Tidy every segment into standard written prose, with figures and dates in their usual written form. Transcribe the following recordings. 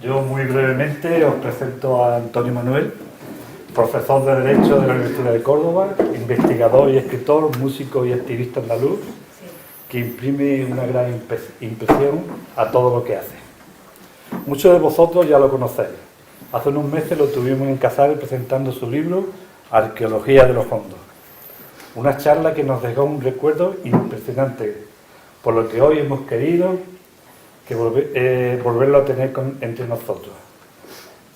Yo muy brevemente os presento a Antonio Manuel, profesor de Derecho de la Universidad de Córdoba, investigador y escritor, músico y activista andaluz, que imprime una gran impresión a todo lo que hace. Muchos de vosotros ya lo conocéis. Hace unos meses lo tuvimos en Casares presentando su libro Arqueología de los Hondos. Una charla que nos dejó un recuerdo impresionante, por lo que hoy hemos querido volverlo a tener entre nosotros.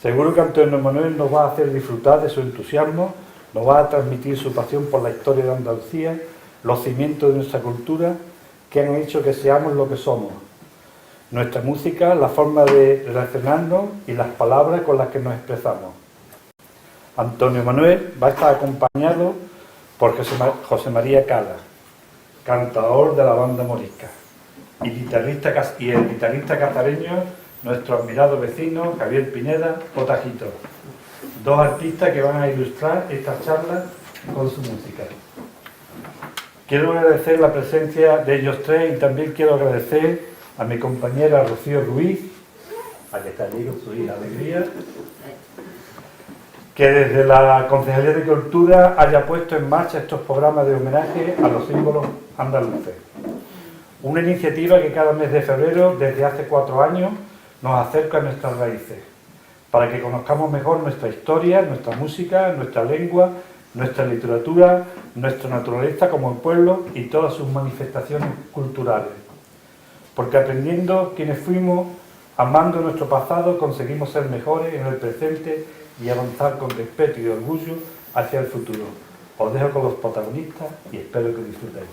Seguro que Antonio Manuel nos va a hacer disfrutar de su entusiasmo, nos va a transmitir su pasión por la historia de Andalucía, los cimientos de nuestra cultura que han hecho que seamos lo que somos, nuestra música, la forma de relacionarnos y las palabras con las que nos expresamos. Antonio Manuel va a estar acompañado por José María Cala, cantador de la banda morisca, y el guitarrista cazareño, nuestro admirado vecino Javier Pineda, Potajito, dos artistas que van a ilustrar esta charla con su música. Quiero agradecer la presencia de ellos tres y también quiero agradecer a mi compañera Rocío Ruiz, a que está allí con su hija Alegría, que desde la Concejalía de Cultura haya puesto en marcha estos programas de homenaje a los símbolos andaluces. Una iniciativa que cada mes de febrero, desde hace 4 años, nos acerca a nuestras raíces, para que conozcamos mejor nuestra historia, nuestra música, nuestra lengua, nuestra literatura, nuestra naturaleza como pueblo y todas sus manifestaciones culturales. Porque aprendiendo quienes fuimos, amando nuestro pasado, conseguimos ser mejores en el presente y avanzar con respeto y orgullo hacia el futuro. Os dejo con los protagonistas y espero que disfrutéis.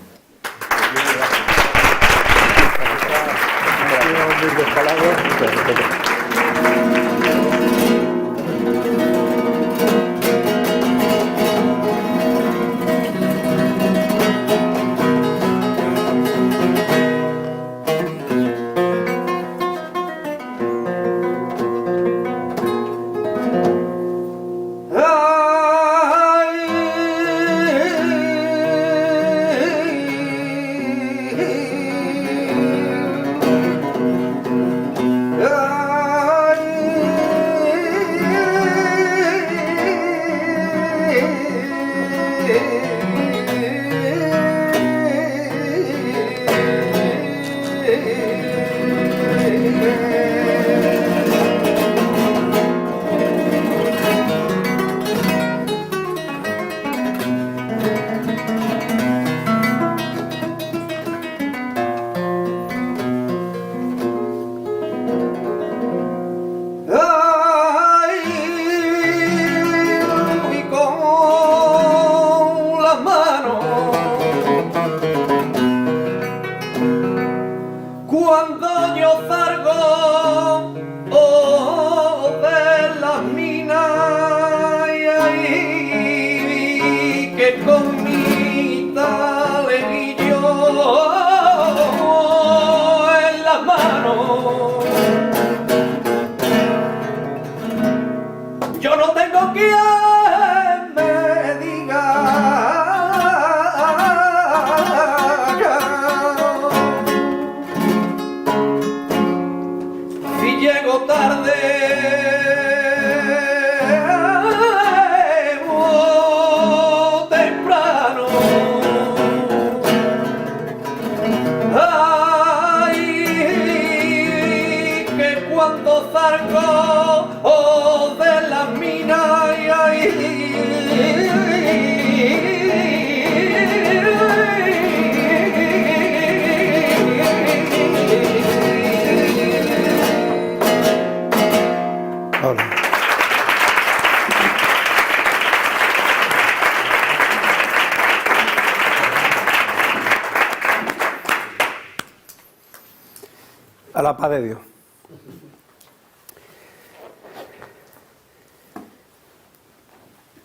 A la paz de Dios.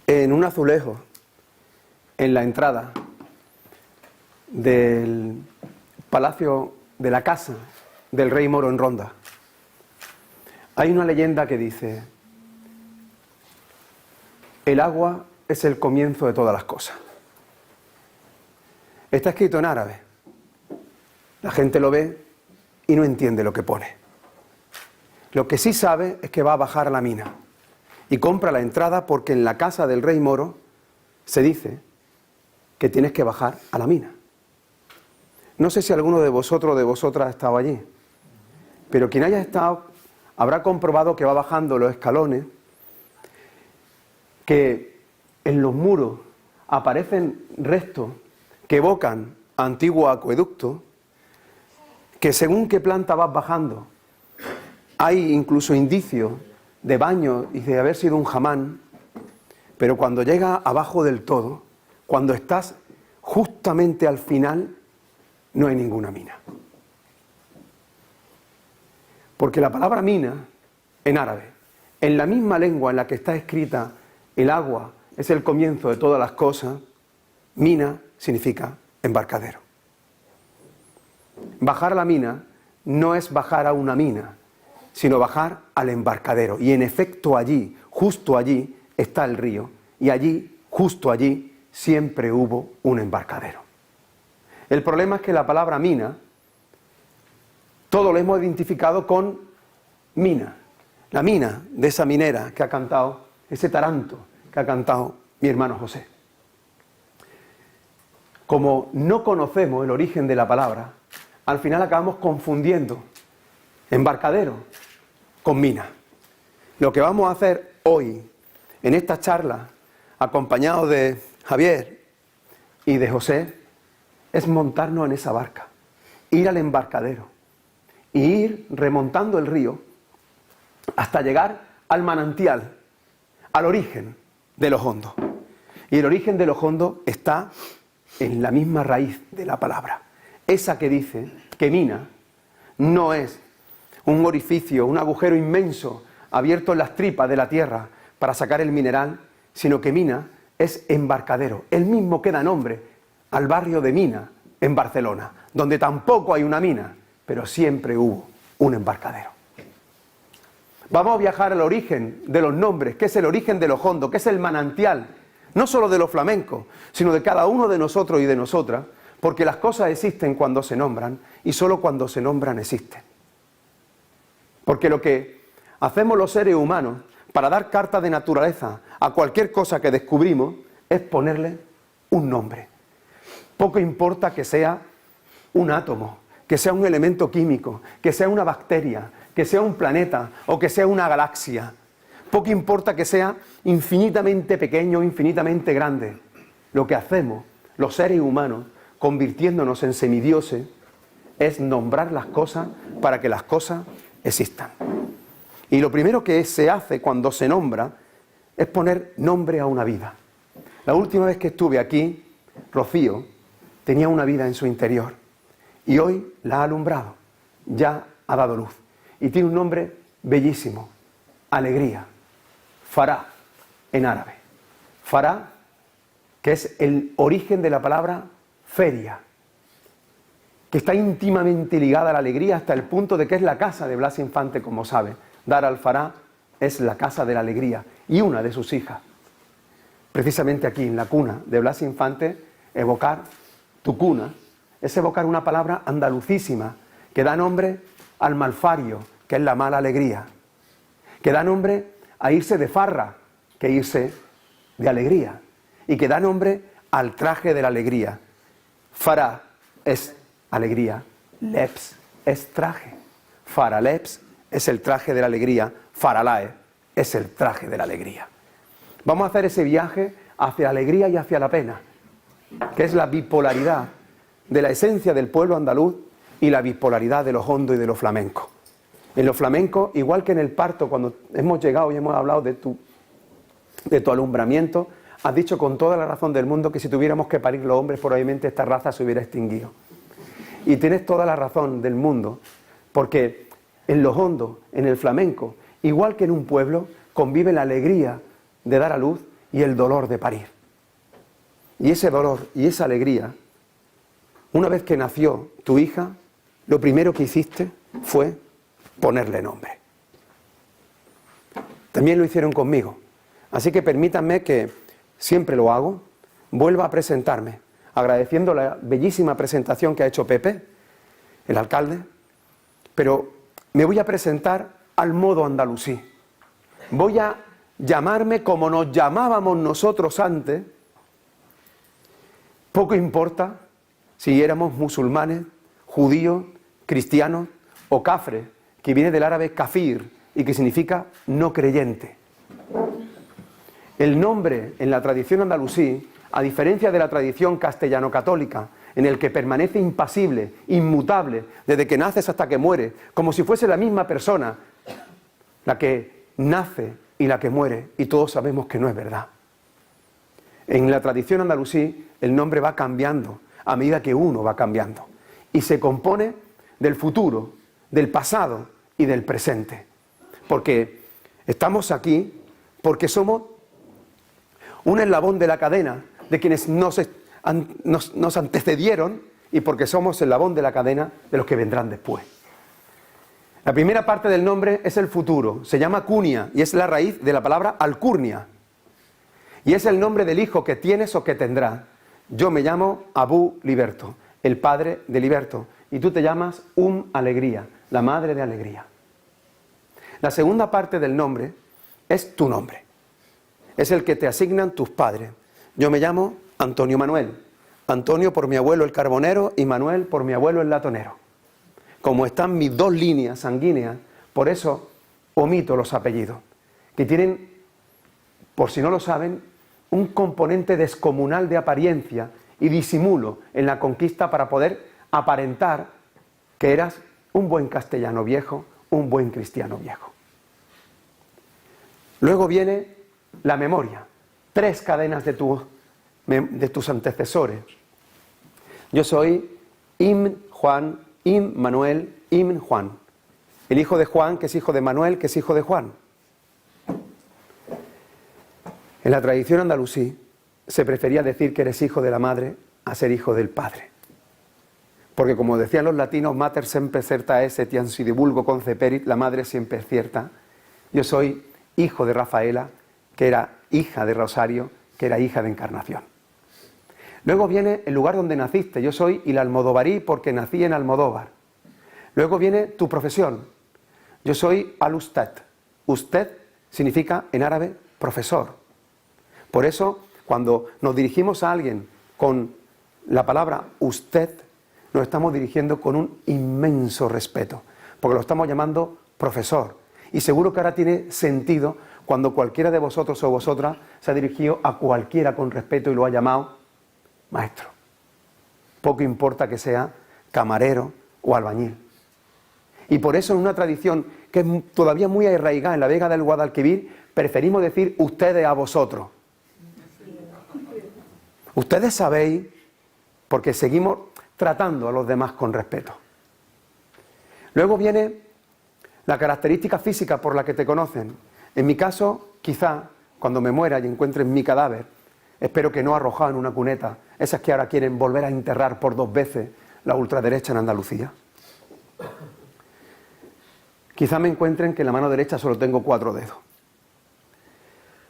En un azulejo, en la entrada del palacio de la casa del rey moro en Ronda, hay una leyenda que dice: el agua es el comienzo de todas las cosas. Está escrito en árabe. La gente lo ve y no entiende lo que pone. Lo que sí sabe es que va a bajar a la mina y compra la entrada porque en la casa del rey moro se dice que tienes que bajar a la mina. No sé si alguno de vosotros o de vosotras ha estado allí, pero quien haya estado habrá comprobado que va bajando los escalones, que en los muros aparecen restos que evocan antiguo acueducto, que según qué planta vas bajando, hay incluso indicios de baño y de haber sido un hamán, pero cuando llega abajo del todo, cuando estás justamente al final, no hay ninguna mina. Porque la palabra mina, en árabe, en la misma lengua en la que está escrita el agua es el comienzo de todas las cosas, mina significa embarcadero. Bajar a la mina no es bajar a una mina, sino bajar al embarcadero. Y en efecto allí, justo allí, está el río. Y allí, justo allí, siempre hubo un embarcadero. El problema es que la palabra mina, todo lo hemos identificado con mina. La mina de esa minera que ha cantado, ese taranto que ha cantado mi hermano José. Como no conocemos el origen de la palabra, al final acabamos confundiendo embarcadero con mina. Lo que vamos a hacer hoy, en esta charla, acompañados de Javier y de José, es montarnos en esa barca, ir al embarcadero y ir remontando el río hasta llegar al manantial, al origen de los hondos. Y el origen de los hondos está en la misma raíz de la palabra, esa que dice que mina no es un orificio, un agujero inmenso abierto en las tripas de la tierra para sacar el mineral, sino que mina es embarcadero, el mismo que da nombre al barrio de Mina, en Barcelona, donde tampoco hay una mina, pero siempre hubo un embarcadero. Vamos a viajar al origen de los nombres, que es el origen de los hondos, que es el manantial, no solo de los flamencos, sino de cada uno de nosotros y de nosotras, porque las cosas existen cuando se nombran y solo cuando se nombran existen. Porque lo que hacemos los seres humanos para dar carta de naturaleza a cualquier cosa que descubrimos es ponerle un nombre. Poco importa que sea un átomo, que sea un elemento químico, que sea una bacteria, que sea un planeta o que sea una galaxia. Poco importa que sea infinitamente pequeño o infinitamente grande. Lo que hacemos los seres humanos, convirtiéndonos en semidioses, es nombrar las cosas para que las cosas existan. Y lo primero que se hace cuando se nombra es poner nombre a una vida. La última vez que estuve aquí, Rocío tenía una vida en su interior y hoy la ha alumbrado, ya ha dado luz y tiene un nombre bellísimo, alegría, Farah en árabe. Farah, que es el origen de la palabra feria, que está íntimamente ligada a la alegría hasta el punto de que es la casa de Blas Infante, como sabe. Dar al-Farah es la casa de la alegría y una de sus hijas. Precisamente aquí, en la cuna de Blas Infante, evocar tu cuna es evocar una palabra andalucísima que da nombre al malfario, que es la mala alegría, que da nombre a irse de farra, que irse de alegría, y que da nombre al traje de la alegría. Farah es alegría, leps es traje, faraleps es el traje de la alegría, faralae es el traje de la alegría. Vamos a hacer ese viaje hacia la alegría y hacia la pena, que es la bipolaridad de la esencia del pueblo andaluz y la bipolaridad de los hondos y de los flamencos. En los flamencos, igual que en el parto, cuando hemos llegado y hemos hablado de tu alumbramiento, has dicho con toda la razón del mundo que si tuviéramos que parir los hombres, probablemente esta raza se hubiera extinguido. Y tienes toda la razón del mundo, porque en los hondos, en el flamenco, igual que en un pueblo, convive la alegría de dar a luz y el dolor de parir. Y ese dolor y esa alegría, una vez que nació tu hija, lo primero que hiciste fue ponerle nombre. También lo hicieron conmigo. Así que permítanme que, siempre lo hago, vuelva a presentarme, agradeciendo la bellísima presentación que ha hecho Pepe, el alcalde, pero me voy a presentar al modo andalusí. Voy a llamarme como nos llamábamos nosotros antes. Poco importa si éramos musulmanes, judíos, cristianos o cafres, que viene del árabe kafir y que significa no creyente. El nombre en la tradición andalusí, a diferencia de la tradición castellano-católica, en el que permanece impasible, inmutable, desde que naces hasta que mueres, como si fuese la misma persona la que nace y la que muere, y todos sabemos que no es verdad. En la tradición andalusí, el nombre va cambiando a medida que uno va cambiando, y se compone del futuro, del pasado y del presente. Porque estamos aquí porque somos un eslabón de la cadena de quienes nos antecedieron y porque somos el eslabón de la cadena de los que vendrán después. La primera parte del nombre es el futuro, se llama cunia y es la raíz de la palabra alcurnia. Y es el nombre del hijo que tienes o que tendrás. Yo me llamo Abu Liberto, el padre de Liberto, y tú te llamas Alegría, la madre de alegría. La segunda parte del nombre es tu nombre. Es el que te asignan tus padres. Yo me llamo Antonio Manuel. Antonio por mi abuelo el carbonero y Manuel por mi abuelo el latonero. Como están mis dos líneas sanguíneas, por eso omito los apellidos, que tienen, por si no lo saben, un componente descomunal de apariencia y disimulo en la conquista para poder aparentar que eras un buen castellano viejo, un buen cristiano viejo. Luego viene la memoria, 3 cadenas de tus antecesores. Yo soy Ibn Juan, Ibn Manuel, Ibn Juan. El hijo de Juan, que es hijo de Manuel, que es hijo de Juan. En la tradición andalusí se prefería decir que eres hijo de la madre a ser hijo del padre. Porque como decían los latinos, mater semper certa es etiam si divulgo conceperit, la madre siempre es cierta. Yo soy hijo de Rafaela, que era hija de Rosario, que era hija de Encarnación. Luego viene el lugar donde naciste. Yo soy el almodovarí porque nací en Almodóvar. Luego viene tu profesión. Yo soy al-usted. Usted significa en árabe profesor. Por eso, cuando nos dirigimos a alguien con la palabra usted, nos estamos dirigiendo con un inmenso respeto, porque lo estamos llamando profesor. Y seguro que ahora tiene sentido cuando cualquiera de vosotros o vosotras se ha dirigido a cualquiera con respeto y lo ha llamado maestro. Poco importa que sea camarero o albañil. Y por eso en una tradición que es todavía muy arraigada en la Vega del Guadalquivir, preferimos decir ustedes a vosotros. Ustedes sabéis, porque seguimos tratando a los demás con respeto. Luego viene la característica física por la que te conocen. En mi caso, quizá, cuando me muera y encuentren mi cadáver, espero que no arrojado en una cuneta, esas que ahora quieren volver a enterrar por 2 veces la ultraderecha en Andalucía. Quizá me encuentren que en la mano derecha solo tengo 4 dedos.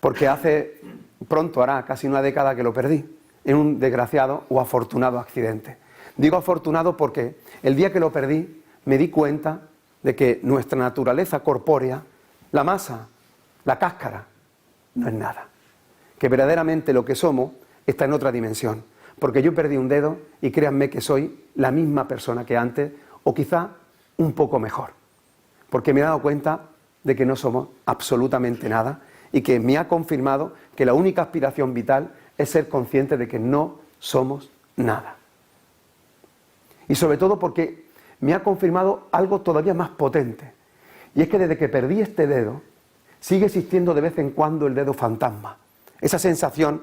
Porque pronto hará casi una década que lo perdí, en un desgraciado o afortunado accidente. Digo afortunado porque el día que lo perdí me di cuenta de que nuestra naturaleza corpórea, la masa, la cáscara, no es nada. Que verdaderamente lo que somos está en otra dimensión. Porque yo perdí un dedo y créanme que soy la misma persona que antes, o quizá un poco mejor. Porque me he dado cuenta de que no somos absolutamente nada y que me ha confirmado que la única aspiración vital es ser consciente de que no somos nada. Y sobre todo porque me ha confirmado algo todavía más potente. Y es que desde que perdí este dedo, sigue existiendo de vez en cuando el dedo fantasma. Esa sensación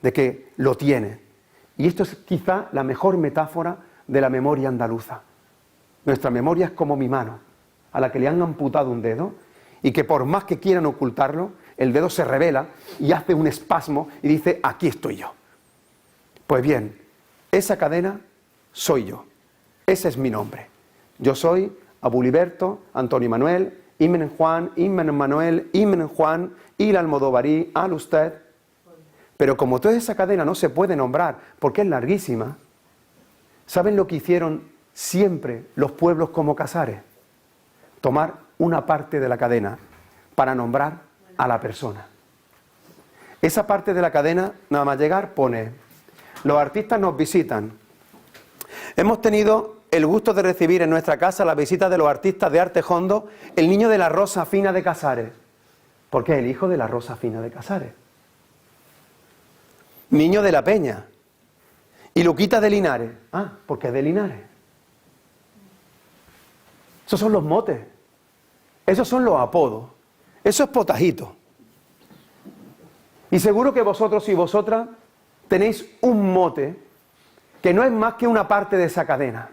de que lo tiene. Y esto es quizá la mejor metáfora de la memoria andaluza. Nuestra memoria es como mi mano, a la que le han amputado un dedo, y que por más que quieran ocultarlo, el dedo se revela y hace un espasmo y dice, aquí estoy yo. Pues bien, esa cadena soy yo. Ese es mi nombre. Yo soy Abu Liberto, Antonio Manuel, Ibn Juan, Ibn Manuel, Ibn Juan, Il Almodovarí, Al Usted. Pero como toda esa cadena no se puede nombrar porque es larguísima, ¿saben lo que hicieron siempre los pueblos como Casares? Tomar una parte de la cadena para nombrar a la persona. Esa parte de la cadena, nada más llegar, pone: los artistas nos visitan. Hemos tenido el gusto de recibir en nuestra casa la visita de los artistas de arte hondo, el niño de la Rosa Fina de Casares. ¿Por qué el hijo de la Rosa Fina de Casares? Niño de la Peña. Y Luquita de Linares. Ah, porque es de Linares. Esos son los motes. Esos son los apodos. Eso es potajito. Y seguro que vosotros y vosotras tenéis un mote que no es más que una parte de esa cadena.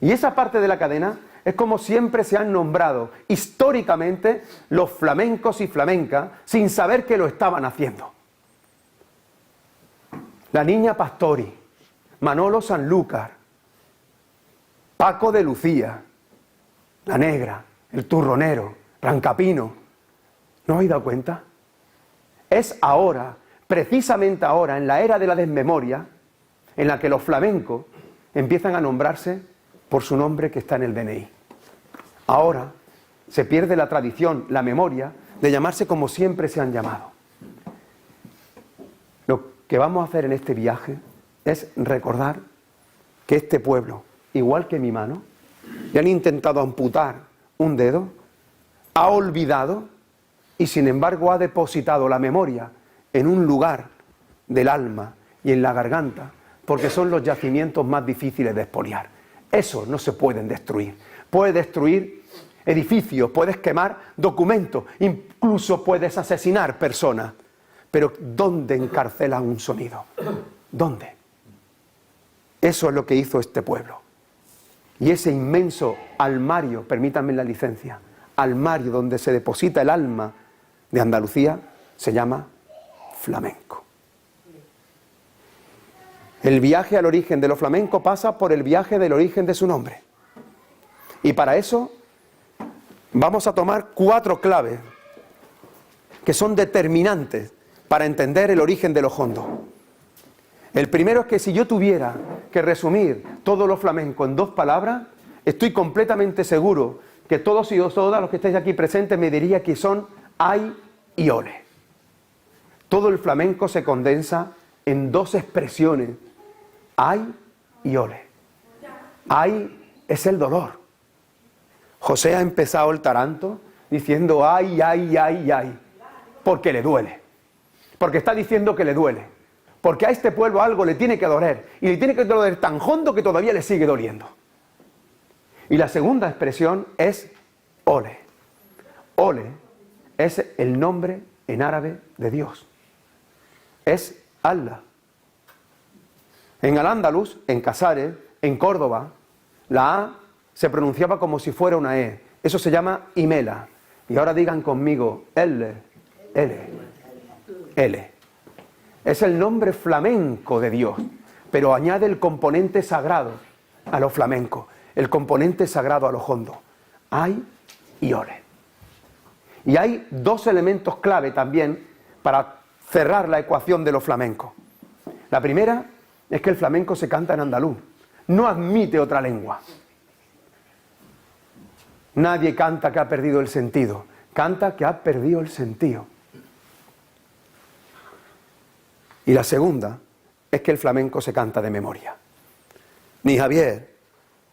Y esa parte de la cadena es como siempre se han nombrado históricamente los flamencos y flamencas sin saber que lo estaban haciendo. La Niña Pastori, Manolo Sanlúcar, Paco de Lucía, La Negra, el Turronero, Rancapino. ¿No os habéis dado cuenta? Es ahora, precisamente ahora, en la era de la desmemoria, en la que los flamencos empiezan a nombrarse por su nombre que está en el DNI. Ahora se pierde la tradición, la memoria, de llamarse como siempre se han llamado. Lo que vamos a hacer en este viaje es recordar que este pueblo, igual que mi mano, le han intentado amputar un dedo, ha olvidado y sin embargo ha depositado la memoria en un lugar del alma y en la garganta, porque son los yacimientos más difíciles de expoliar. Esos no se pueden destruir. Puedes destruir edificios, puedes quemar documentos, incluso puedes asesinar personas. Pero ¿dónde encarcela un sonido? ¿Dónde? Eso es lo que hizo este pueblo. Y ese inmenso almario, permítanme la licencia, almario donde se deposita el alma de Andalucía, se llama flamenco. El viaje al origen de lo flamenco pasa por el viaje del origen de su nombre. Y para eso vamos a tomar 4 claves que son determinantes para entender el origen de lo hondo. El primero es que si yo tuviera que resumir todo lo flamenco en 2 palabras, estoy completamente seguro que todos y todas los que estáis aquí presentes me diría que son ay y ole. Todo el flamenco se condensa en 2 expresiones: ay y ole. Ay es el dolor. José ha empezado el taranto diciendo ay, ay, ay, ay, porque le duele. Porque está diciendo que le duele. Porque a este pueblo algo le tiene que doler. Y le tiene que doler tan hondo que todavía le sigue doliendo. Y la segunda expresión es ole. Ole es el nombre en árabe de Dios. Es Allah. En Al-Ándalus, en Casares, en Córdoba, la A se pronunciaba como si fuera una E. Eso se llama imela. Y ahora digan conmigo, L. Es el nombre flamenco de Dios, pero añade el componente sagrado a lo flamenco, el componente sagrado a lo hondo. Ay y ole. Y hay 2 elementos clave también para cerrar la ecuación de lo flamenco. La primera es que el flamenco se canta en andaluz, no admite otra lengua. Nadie canta que ha perdido el sentido, canta que ha perdido el sentido. Y la segunda es que el flamenco se canta de memoria. Ni Javier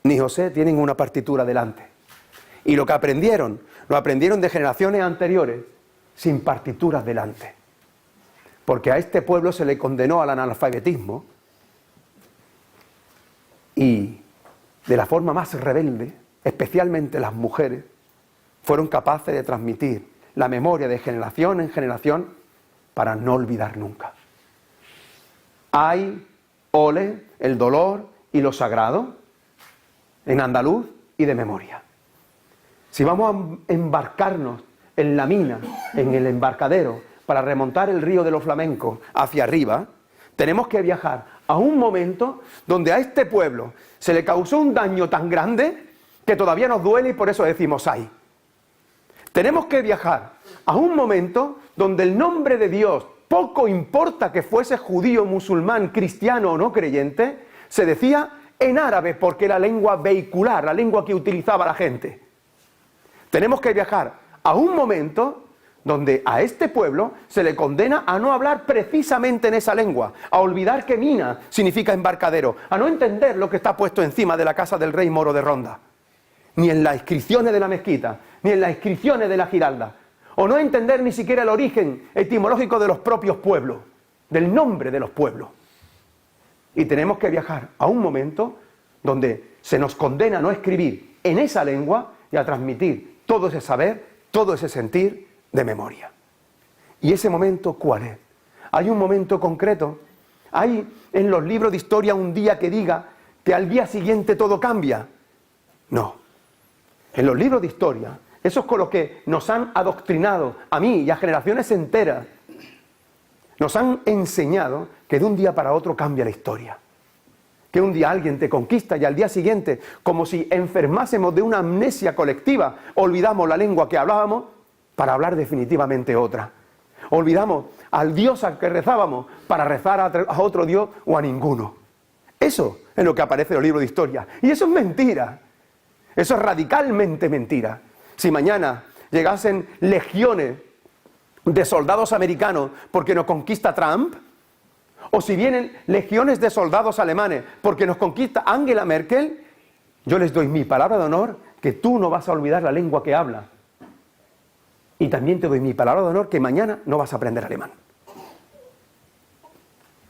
ni José tienen una partitura delante. Y lo que aprendieron, lo aprendieron de generaciones anteriores sin partituras delante. Porque a este pueblo se le condenó al analfabetismo y de la forma más rebelde, especialmente las mujeres, fueron capaces de transmitir la memoria de generación en generación para no olvidar nunca. Ay, ole, el dolor y lo sagrado, en andaluz y de memoria. Si vamos a embarcarnos en la mina, en el embarcadero, para remontar el río de los flamencos hacia arriba, tenemos que viajar a un momento donde a este pueblo se le causó un daño tan grande que todavía nos duele y por eso decimos ay. Tenemos que viajar a un momento donde el nombre de Dios, poco importa que fuese judío, musulmán, cristiano o no creyente, se decía en árabe porque era lengua vehicular, la lengua que utilizaba la gente. Tenemos que viajar a un momento donde a este pueblo se le condena a no hablar precisamente en esa lengua, a olvidar que mina significa embarcadero, a no entender lo que está puesto encima de la casa del rey moro de Ronda, ni en las inscripciones de la mezquita, ni en las inscripciones de la Giralda, o no entender ni siquiera el origen etimológico de los propios pueblos, del nombre de los pueblos. Y tenemos que viajar a un momento donde se nos condena a no escribir en esa lengua y a transmitir todo ese saber, todo ese sentir de memoria. ¿Y ese momento cuál es? ¿Hay un momento concreto? ¿Hay en los libros de historia un día que diga que al día siguiente todo cambia? No. En los libros de historia, esos con los que nos han adoctrinado, a mí y a generaciones enteras, nos han enseñado que de un día para otro cambia la historia. Que un día alguien te conquista y al día siguiente, como si enfermásemos de una amnesia colectiva, olvidamos la lengua que hablábamos para hablar definitivamente otra. Olvidamos al Dios al que rezábamos para rezar a otro Dios o a ninguno. Eso es lo que aparece en los libros de historia. Y eso es mentira. Eso es radicalmente mentira. Si mañana llegasen legiones de soldados americanos porque nos conquista Trump, o si vienen legiones de soldados alemanes porque nos conquista Angela Merkel, yo les doy mi palabra de honor que tú no vas a olvidar la lengua que hablas. Y también te doy mi palabra de honor que mañana no vas a aprender alemán.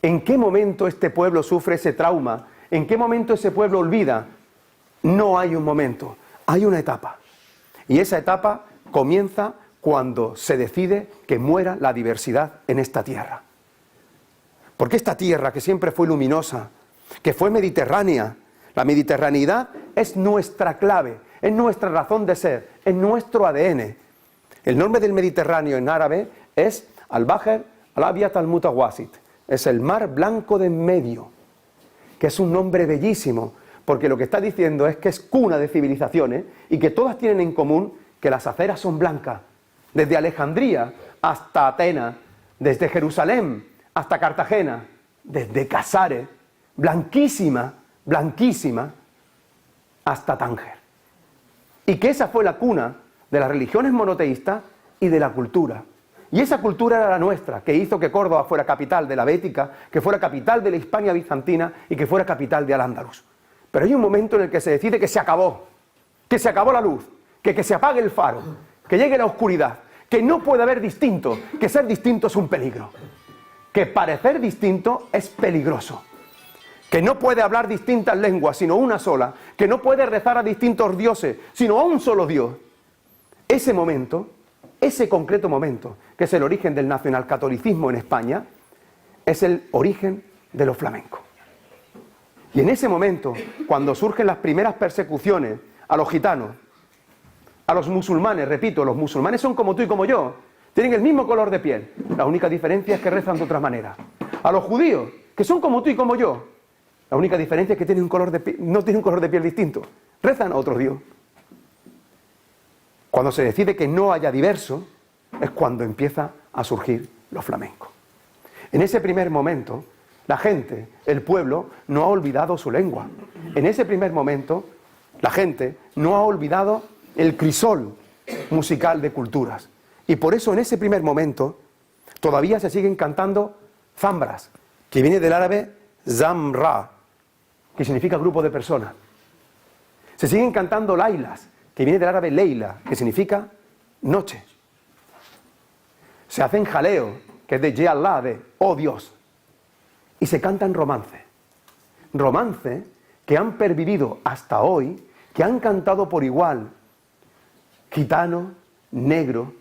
¿En qué momento este pueblo sufre ese trauma? ¿En qué momento ese pueblo olvida? No hay un momento, hay una etapa. Y esa etapa comienza cuando se decide que muera la diversidad en esta tierra. Porque esta tierra que siempre fue luminosa, que fue mediterránea, la mediterraneidad es nuestra clave, es nuestra razón de ser, es nuestro ADN. El nombre del Mediterráneo en árabe es Al-Bahr Al-Abyad Al-Mutawasit, es el mar blanco de en medio, que es un nombre bellísimo, porque lo que está diciendo es que es cuna de civilizaciones y que todas tienen en común que las aceras son blancas, desde Alejandría hasta Atenas, desde Jerusalén hasta Cartagena, desde Casares, blanquísima, blanquísima, hasta Tánger. Y que esa fue la cuna de las religiones monoteístas y de la cultura. Y esa cultura era la nuestra, que hizo que Córdoba fuera capital de la Bética, que fuera capital de la Hispania bizantina y que fuera capital de Al-Ándalus. Pero hay un momento en el que se decide que se acabó la luz, que se apague el faro, que llegue la oscuridad, que no puede haber distinto, que ser distinto es un peligro, que parecer distinto es peligroso, que no puede hablar distintas lenguas sino una sola, que no puede rezar a distintos dioses sino a un solo Dios. Ese momento, ese concreto momento, que es el origen del nacionalcatolicismo en España, es el origen de los flamencos. Y en ese momento, cuando surgen las primeras persecuciones a los gitanos, a los musulmanes, repito, los musulmanes son como tú y como yo, tienen el mismo color de piel, la única diferencia es que rezan de otra manera. A los judíos, que son como tú y como yo, la única diferencia es que tienen no tienen un color de piel distinto, rezan a otro Dios. Cuando se decide que no haya diverso, es cuando empieza a surgir los flamencos. En ese primer momento, la gente, el pueblo, no ha olvidado su lengua. En ese primer momento, la gente no ha olvidado el crisol musical de culturas. Y por eso en ese primer momento, todavía se siguen cantando zambras, que viene del árabe zamra, que significa grupo de personas. Se siguen cantando lailas, que viene del árabe leila, que significa noche. Se hacen jaleo, que es de Ya Allah, de oh Dios. Y se cantan romances. Romances que han pervivido hasta hoy, que han cantado por igual gitano, negro,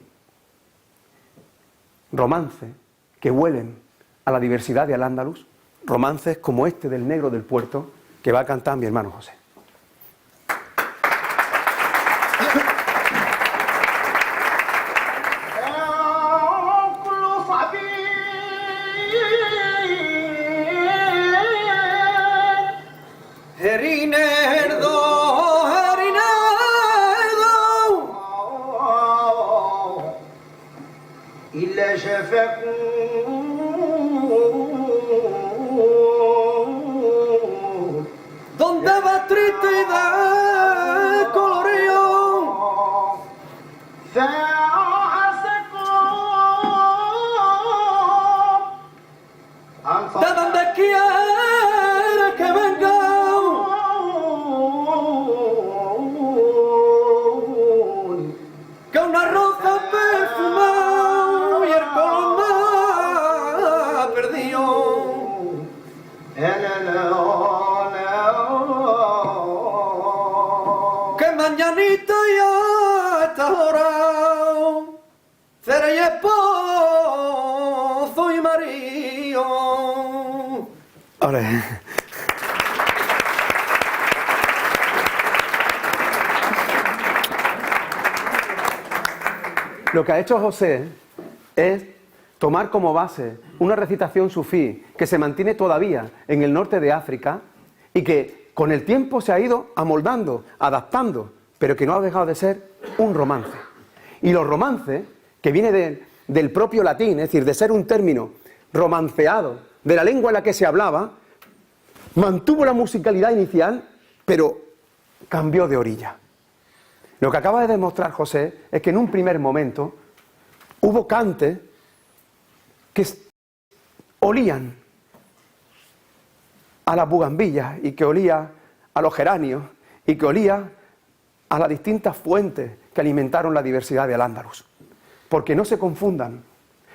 romances que huelen a la diversidad de Al-Ándalus, romances como este del negro del puerto que va a cantar mi hermano José. Donde va triste y de colorío rosa perfumado y el color más perdido. Que mañanita ya está hora, seré esposo y marido. Ahora. Lo que ha hecho José es tomar como base una recitación sufí que se mantiene todavía en el norte de África y que con el tiempo se ha ido amoldando, adaptando, pero que no ha dejado de ser un romance. Y los romances, que viene del propio latín, es decir, de ser un término romanceado de la lengua en la que se hablaba, mantuvo la musicalidad inicial, pero cambió de orilla. Lo que acaba de demostrar José es que en un primer momento hubo cantes que olían a las bugambillas y que olía a los geranios y que olía a las distintas fuentes que alimentaron la diversidad de Al-Ándalus. Porque no se confundan,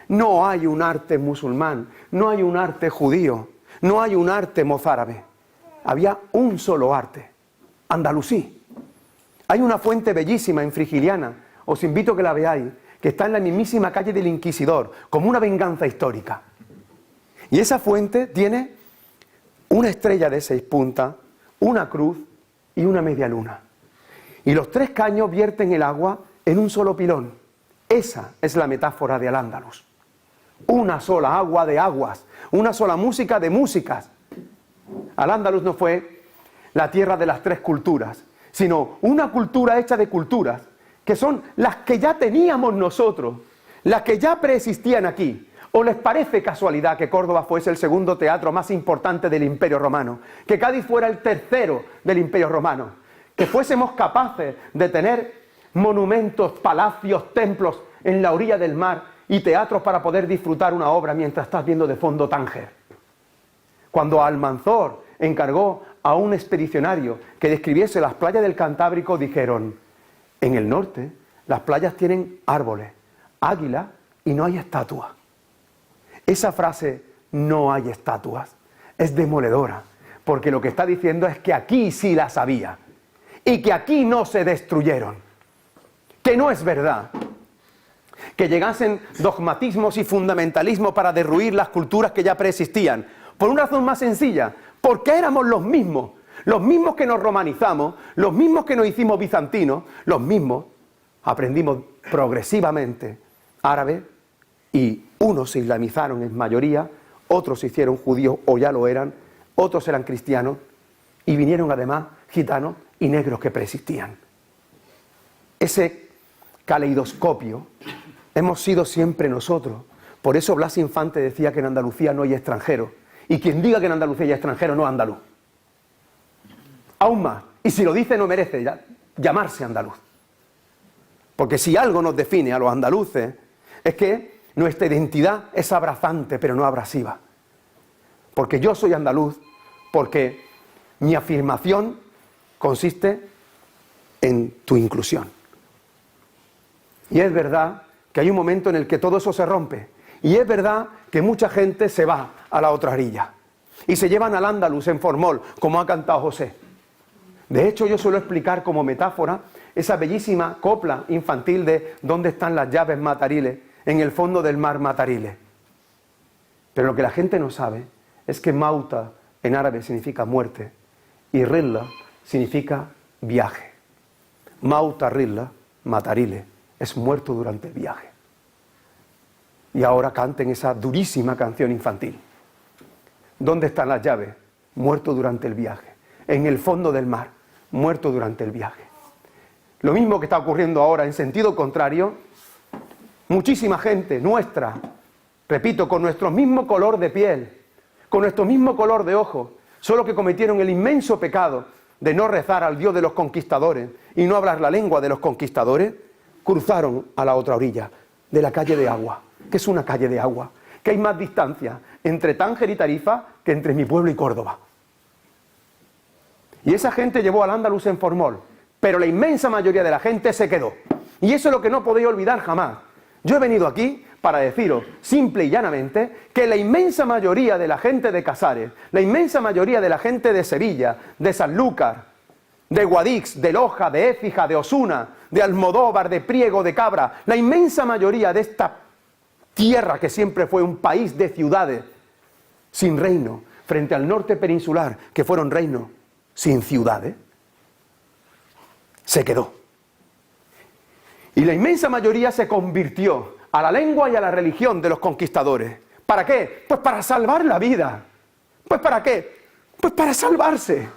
no hay un arte musulmán, no hay un arte judío, no hay un arte mozárabe. Había un solo arte, andalusí. Hay una fuente bellísima en Frigiliana, os invito a que la veáis, que está en la mismísima calle del Inquisidor, como una venganza histórica. Y esa fuente tiene una estrella de 6 puntas, una cruz y una media luna. Y los 3 caños vierten el agua en un solo pilón. Esa es la metáfora de Al-Ándalus. Una sola agua de aguas, una sola música de músicas. Al-Ándalus no fue la tierra de las 3 culturas, sino una cultura hecha de culturas, que son las que ya teníamos nosotros, las que ya preexistían aquí. ¿O les parece casualidad que Córdoba fuese el segundo teatro más importante del Imperio Romano? Que Cádiz fuera el tercero del Imperio Romano. Que fuésemos capaces de tener monumentos, palacios, templos en la orilla del mar y teatros para poder disfrutar una obra mientras estás viendo de fondo Tánger. Cuando Almanzor encargó a un expedicionario que describiese las playas del Cantábrico, dijeron: en el norte las playas tienen árboles, águilas y no hay estatuas. Esa frase, no hay estatuas, es demoledora, porque lo que está diciendo es que aquí sí las había y que aquí no se destruyeron. Que no es verdad que llegasen dogmatismos y fundamentalismos para derruir las culturas que ya preexistían, por una razón más sencilla: porque éramos los mismos que nos romanizamos, los mismos que nos hicimos bizantinos, los mismos aprendimos progresivamente árabe y unos se islamizaron en mayoría, otros se hicieron judíos o ya lo eran, otros eran cristianos y vinieron además gitanos y negros que preexistían. Ese caleidoscopio hemos sido siempre nosotros. Por eso Blas Infante decía que en Andalucía no hay extranjeros. Y quien diga que en Andalucía hay extranjero no es andaluz. Aún más, y si lo dice no merece llamarse andaluz. Porque si algo nos define a los andaluces es que nuestra identidad es abrazante pero no abrasiva. Porque yo soy andaluz, porque mi afirmación consiste en tu inclusión. Y es verdad que hay un momento en el que todo eso se rompe. Y es verdad que mucha gente se va a la otra orilla y se llevan al Andaluz en Formol, como ha cantado José. De hecho, yo suelo explicar como metáfora esa bellísima copla infantil de ¿dónde están las llaves matariles? En el fondo del mar matariles. Pero lo que la gente no sabe es que Mauta en árabe significa muerte y Rilla significa viaje. Mauta Rilla, matarile, es muerto durante el viaje. Y ahora canten esa durísima canción infantil. ¿Dónde están las llaves? Muerto durante el viaje. En el fondo del mar, muerto durante el viaje. Lo mismo que está ocurriendo ahora en sentido contrario, muchísima gente nuestra, repito, con nuestro mismo color de piel, con nuestro mismo color de ojos, solo que cometieron el inmenso pecado de no rezar al Dios de los conquistadores y no hablar la lengua de los conquistadores, cruzaron a la otra orilla de la calle de agua. Que es una calle de agua, que hay más distancia entre Tánger y Tarifa que entre mi pueblo y Córdoba. Y esa gente llevó al Andaluz en Formol, pero la inmensa mayoría de la gente se quedó. Y eso es lo que no podéis olvidar jamás. Yo he venido aquí para deciros, simple y llanamente, que la inmensa mayoría de la gente de Casares, la inmensa mayoría de la gente de Sevilla, de Sanlúcar, de Guadix, de Loja, de Écija, de Osuna, de Almodóvar, de Priego, de Cabra, la inmensa mayoría de esta tierra que siempre fue un país de ciudades sin reino, frente al norte peninsular, que fueron reinos sin ciudades, se quedó. Y la inmensa mayoría se convirtió a la lengua y a la religión de los conquistadores. ¿Para qué? Pues para salvar la vida. ¿Pues para qué? Pues para salvarse.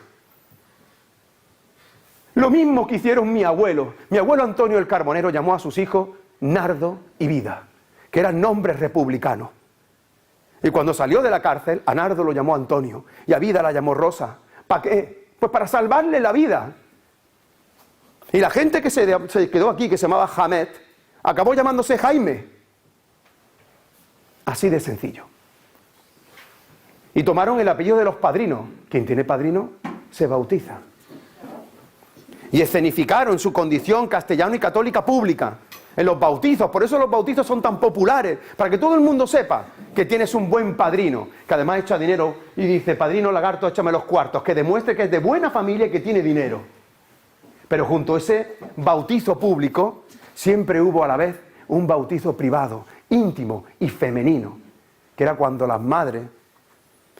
Lo mismo que hicieron mi abuelo. Mi abuelo Antonio el Carbonero llamó a sus hijos Nardo y Vida, que eran nombres republicanos. Y cuando salió de la cárcel, a Nardo lo llamó Antonio y a Vida la llamó Rosa. ¿Para qué? Pues para salvarle la vida. Y la gente que se quedó aquí, que se llamaba Hamed, acabó llamándose Jaime. Así de sencillo. Y tomaron el apellido de los padrinos. Quien tiene padrino se bautiza. Y escenificaron su condición castellano y católica pública en los bautizos. Por eso los bautizos son tan populares, para que todo el mundo sepa que tienes un buen padrino, que además echa dinero y dice: padrino lagarto, échame los cuartos, que demuestre que es de buena familia y que tiene dinero. Pero junto a ese bautizo público siempre hubo a la vez un bautizo privado, íntimo y femenino, que era cuando las madres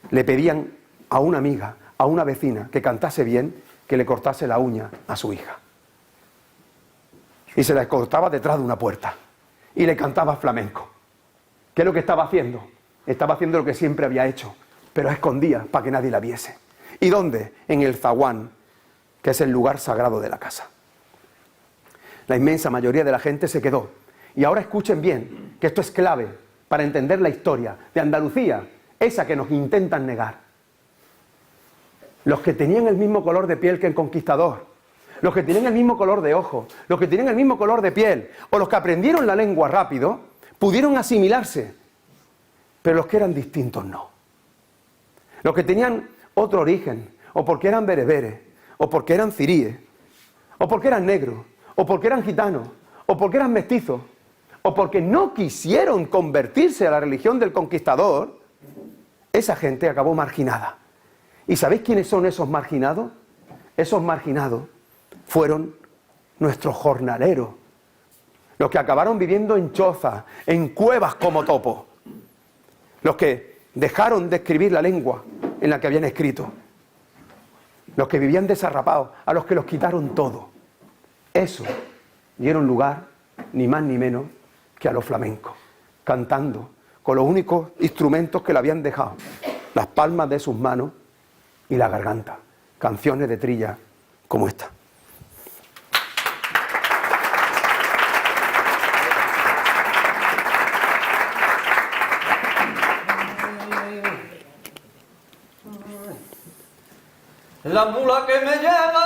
le pedían a una amiga, a una vecina, que cantase bien, que le cortase la uña a su hija. Y se la cortaba detrás de una puerta. Y le cantaba flamenco. ¿Qué es lo que estaba haciendo? Estaba haciendo lo que siempre había hecho, pero a escondidas para que nadie la viese. ¿Y dónde? En el zaguán, que es el lugar sagrado de la casa. La inmensa mayoría de la gente se quedó. Y ahora escuchen bien, que esto es clave para entender la historia de Andalucía, esa que nos intentan negar. Los que tenían el mismo color de piel que el conquistador, los que tenían el mismo color de ojos, los que tenían el mismo color de piel, o los que aprendieron la lengua rápido, pudieron asimilarse, pero los que eran distintos no. Los que tenían otro origen, o porque eran bereberes, o porque eran ciríes, o porque eran negros, o porque eran gitanos, o porque eran mestizos, o porque no quisieron convertirse a la religión del conquistador, esa gente acabó marginada. ¿Y sabéis quiénes son esos marginados? Esos marginados fueron nuestros jornaleros, los que acabaron viviendo en chozas, en cuevas como topos, los que dejaron de escribir la lengua en la que habían escrito, los que vivían desarrapados, a los que los quitaron todo. Eso dieron lugar, ni más ni menos, que a los flamencos, cantando con los únicos instrumentos que le habían dejado, las palmas de sus manos y la garganta, canciones de trilla como esta. La mula que me lleva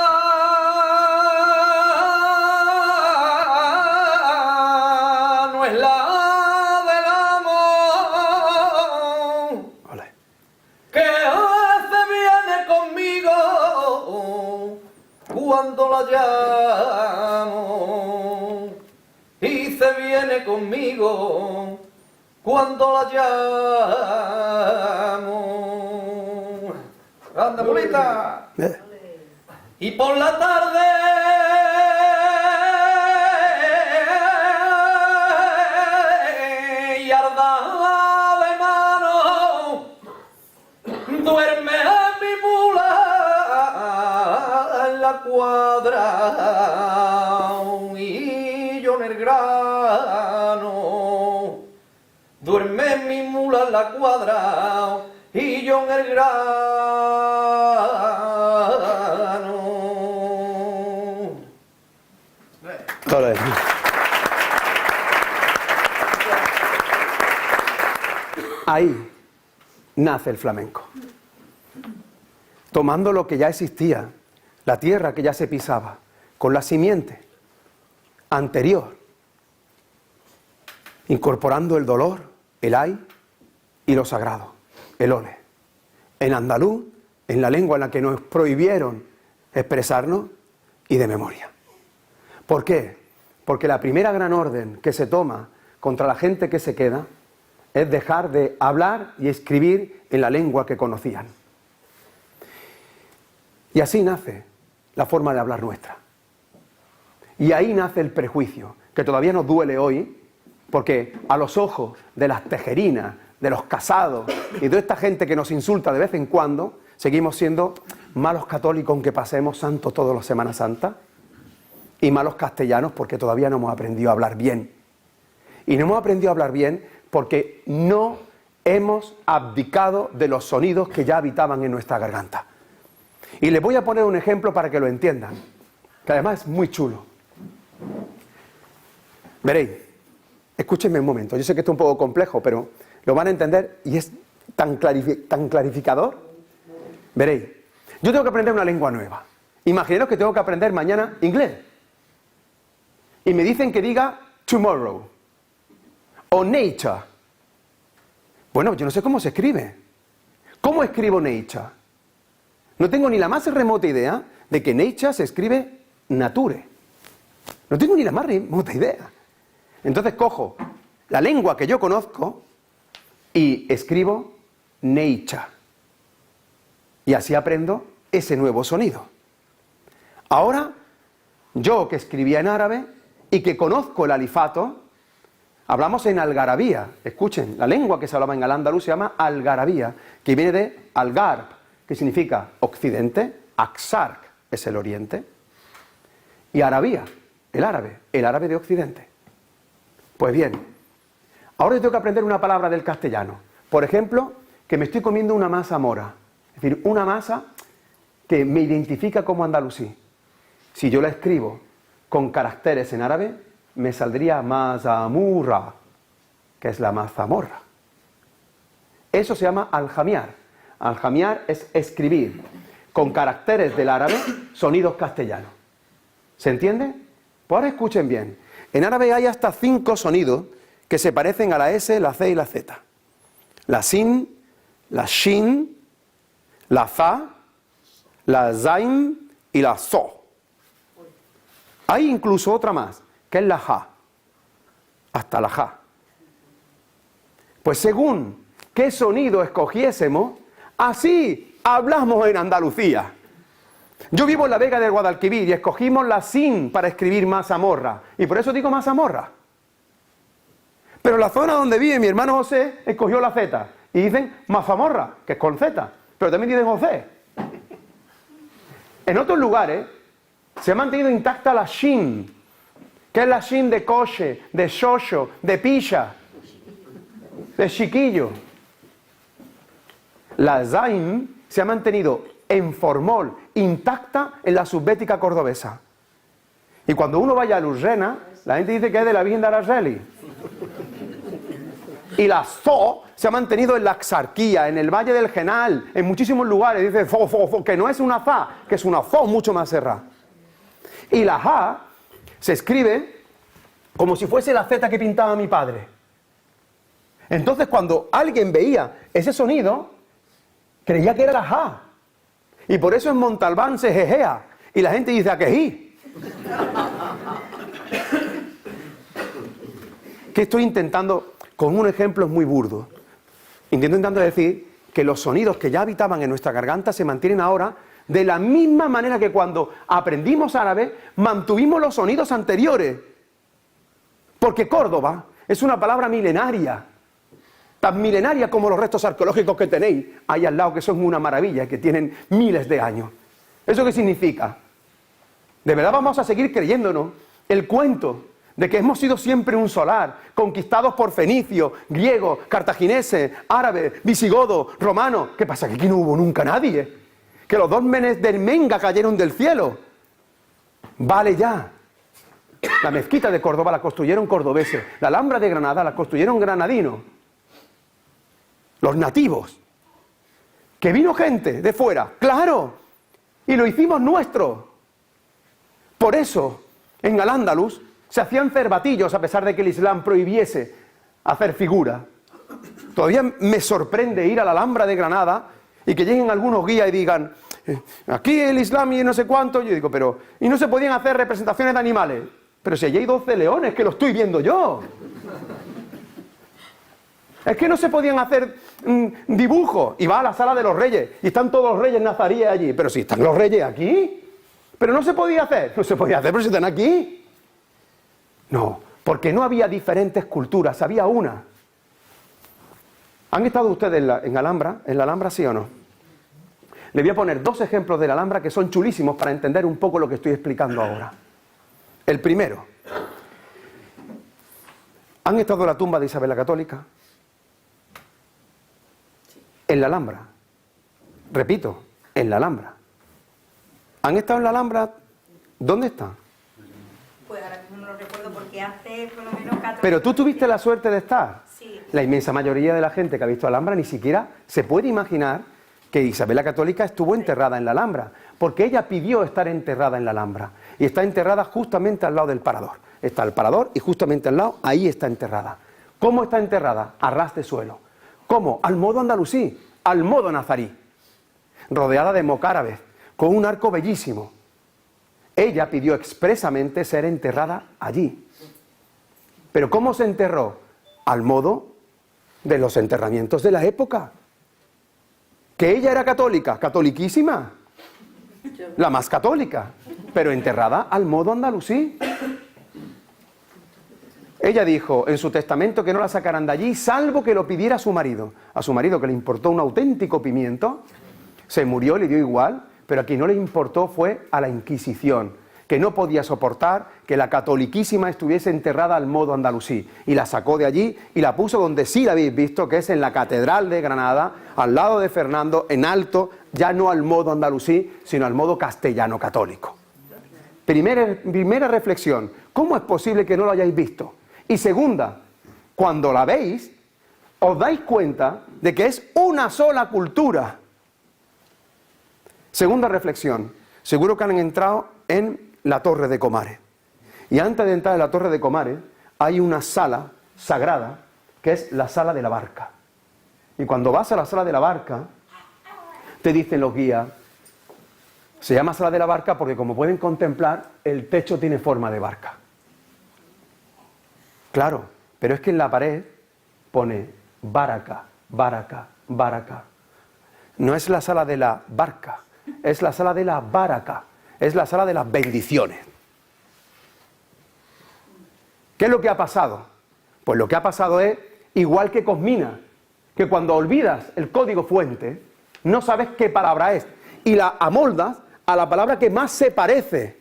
no es la del amor, Vale. que se viene conmigo cuando la llamo, y se viene conmigo cuando la llamo. ¡Anda, mulita! Y por la tarde y arda de mano duerme mi mula en la cuadra y yo en el grano. Duerme mi mula en la cuadra y yo en el grano. Vale. Ahí nace el flamenco. Tomando lo que ya existía, la tierra que ya se pisaba, con la simiente anterior, incorporando el dolor, el ay y lo sagrado, el ole. En andaluz, en la lengua en la que nos prohibieron expresarnos y de memoria. ¿Por qué? Porque la primera gran orden que se toma contra la gente que se queda es dejar de hablar y escribir en la lengua que conocían. Y así nace la forma de hablar nuestra. Y ahí nace el prejuicio, que todavía nos duele hoy, porque a los ojos de las tejerinas, de los casados y de esta gente que nos insulta de vez en cuando, seguimos siendo malos católicos aunque pasemos santos todas las Semanas Santas, y malos castellanos porque todavía no hemos aprendido a hablar bien. Y no hemos aprendido a hablar bien porque no hemos abdicado de los sonidos que ya habitaban en nuestra garganta. Y les voy a poner un ejemplo para que lo entiendan, que además es muy chulo. Veréis, escúchenme un momento, yo sé que esto es un poco complejo, pero lo van a entender y es tan clarificador. Veréis, yo tengo que aprender una lengua nueva. Imaginaos que tengo que aprender mañana inglés. Y me dicen que diga tomorrow o nature. Bueno, yo no sé cómo se escribe. ¿Cómo escribo nature? No tengo ni la más remota idea de que nature se escribe nature. No tengo ni la más remota idea. Entonces cojo la lengua que yo conozco y escribo nature. Y así aprendo ese nuevo sonido. Ahora, yo que escribía en árabe y que conozco el alifato, hablamos en algarabía. Escuchen, la lengua que se hablaba en Al-Ándalus se llama algarabía, que viene de al-Garb, que significa occidente, Aksark es el oriente, y arabía, el árabe de occidente. Pues bien, ahora yo tengo que aprender una palabra del castellano. Por ejemplo, que me estoy comiendo una masa mora, es decir, una masa que me identifica como andalusí. Si yo la escribo con caracteres en árabe, me saldría mazamurra, que es la mazamorra. Eso se llama aljamiar. Aljamiar es escribir con caracteres del árabe sonidos castellanos. ¿Se entiende? Pues ahora escuchen bien. En árabe hay hasta 5 sonidos que se parecen a la S, la C y la Z. La sin, la shin, la za, la zain y la so. Hay incluso otra más, que es la ja, hasta la ja. Pues según qué sonido escogiésemos, así hablamos en Andalucía. Yo vivo en la Vega del Guadalquivir y escogimos la sin para escribir mazamorra, y por eso digo mazamorra. Pero la zona donde vive mi hermano José escogió la Z, y dicen mazamorra, que es con Z, pero también dicen José. En otros lugares se ha mantenido intacta la shin, que es la shin de coche, de shosho, de pisha, de chiquillo. La zain se ha mantenido en formol, intacta en la subbética cordobesa. Y cuando uno vaya a Lurrena, la gente dice que es de la Virgen de Araceli. Y la zo se ha mantenido en la Axarquía, en el Valle del Genal, en muchísimos lugares. Dice zo, zo, zo, que no es una za, que es una zo mucho más cerrada. Y la ja se escribe como si fuese la Z que pintaba mi padre. Entonces cuando alguien veía ese sonido, creía que era la ja. Y por eso en Montalbán se jejea. Y la gente dice aquejí. Que estoy intentando, con un ejemplo muy burdo, intentando decir que los sonidos que ya habitaban en nuestra garganta se mantienen ahora de la misma manera que cuando aprendimos árabe, mantuvimos los sonidos anteriores. Porque Córdoba es una palabra milenaria, tan milenaria como los restos arqueológicos que tenéis ahí al lado, que son una maravilla, que tienen miles de años. ¿Eso qué significa? ¿De verdad vamos a seguir creyéndonos el cuento de que hemos sido siempre un solar, conquistados por fenicios, griegos, cartagineses, árabes, visigodos, romanos? ¿Qué pasa? ¿Que aquí no hubo nunca nadie? ¿Que los 2 menes del Menga cayeron del cielo? Vale ya. La mezquita de Córdoba la construyeron cordobeses, la Alhambra de Granada la construyeron granadinos, los nativos. ¿Que vino gente de fuera? ¡Claro! Y lo hicimos nuestro. Por eso, en Al-Ándalus se hacían cervatillos a pesar de que el Islam prohibiese hacer figura. Todavía me sorprende ir a la Alhambra de Granada y que lleguen algunos guías y digan, aquí el Islam y no sé cuánto. Yo digo, pero, ¿y no se podían hacer representaciones de animales? Pero si allí hay 12 leones, que lo estoy viendo yo. Es que no se podían hacer dibujos. Y va a la sala de los reyes, y están todos los reyes nazaríes allí. Pero si están los reyes aquí. Pero no se podía hacer. No se podía hacer, pero si están aquí. No, porque no había diferentes culturas, había una. ¿Han estado ustedes en Alhambra? ¿En la Alhambra, sí o no? Le voy a poner 2 ejemplos de la Alhambra que son chulísimos para entender un poco lo que estoy explicando ahora. El primero. ¿Han estado en la tumba de Isabel la Católica? En la Alhambra. Repito, en la Alhambra. ¿Han estado en la Alhambra? ¿Dónde está? Pues ahora mismo no lo recuerdo porque hace por lo menos 14 Pero tú tuviste la suerte de estar. Sí. La inmensa mayoría de la gente que ha visto Alhambra ni siquiera se puede imaginar que Isabel la Católica estuvo enterrada en la Alhambra, porque ella pidió estar enterrada en la Alhambra, y está enterrada justamente al lado del parador. Está el parador y justamente al lado, ahí está enterrada. ¿Cómo está enterrada? A ras de suelo. ¿Cómo? Al modo andalusí, al modo nazarí, rodeada de mocárabes, con un arco bellísimo. Ella pidió expresamente ser enterrada allí. ¿Pero cómo se enterró? Al modo de los enterramientos de la época. Que ella era católica, catoliquísima, la más católica, pero enterrada al modo andalusí. Ella dijo en su testamento que no la sacaran de allí, salvo que lo pidiera a su marido que le importó un auténtico pimiento, se murió, le dio igual, pero a quien no le importó fue a la Inquisición, que no podía soportar que la catoliquísima estuviese enterrada al modo andalusí, y la sacó de allí y la puso donde sí la habéis visto, que es en la Catedral de Granada, al lado de Fernando, en alto, ya no al modo andalusí, sino al modo castellano católico. Primera reflexión, ¿cómo es posible que no lo hayáis visto? Y segunda, cuando la veis, os dais cuenta de que es una sola cultura. Segunda reflexión, seguro que han entrado en la Torre de Comares. Y antes de entrar en la Torre de Comares, hay una sala sagrada, que es la sala de la barca. Y cuando vas a la sala de la barca, te dicen los guías, se llama sala de la barca porque, como pueden contemplar, el techo tiene forma de barca. Claro, pero es que en la pared pone baraka, baraka, baraka. No es la sala de la barca, es la sala de la baraka, es la sala de las bendiciones. ¿Qué es lo que ha pasado? Pues lo que ha pasado es, igual que Cosmina, que cuando olvidas el código fuente, no sabes qué palabra es, y la amoldas a la palabra que más se parece.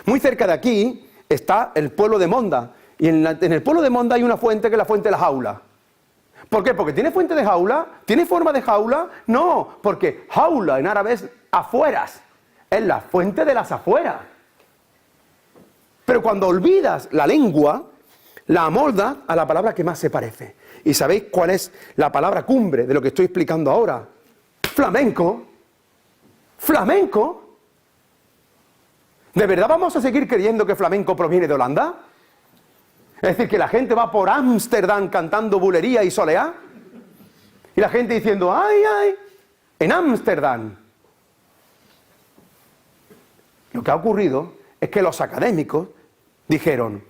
Muy cerca de aquí está el pueblo de Monda, y en el pueblo de Monda hay una fuente que es la fuente de la jaula. ¿Por qué? ¿Porque tiene fuente de jaula? ¿Tiene forma de jaula? No, porque jaula en árabe es afueras, es la fuente de las afueras. Pero cuando olvidas la lengua, la amoldas a la palabra que más se parece. ¿Y sabéis cuál es la palabra cumbre de lo que estoy explicando ahora? Flamenco. Flamenco. ¿De verdad vamos a seguir creyendo que flamenco proviene de Holanda? Es decir, que la gente va por Ámsterdam cantando bulería y soleá. Y la gente diciendo, ¡ay, ay! En Ámsterdam. Lo que ha ocurrido es que los académicos dijeron,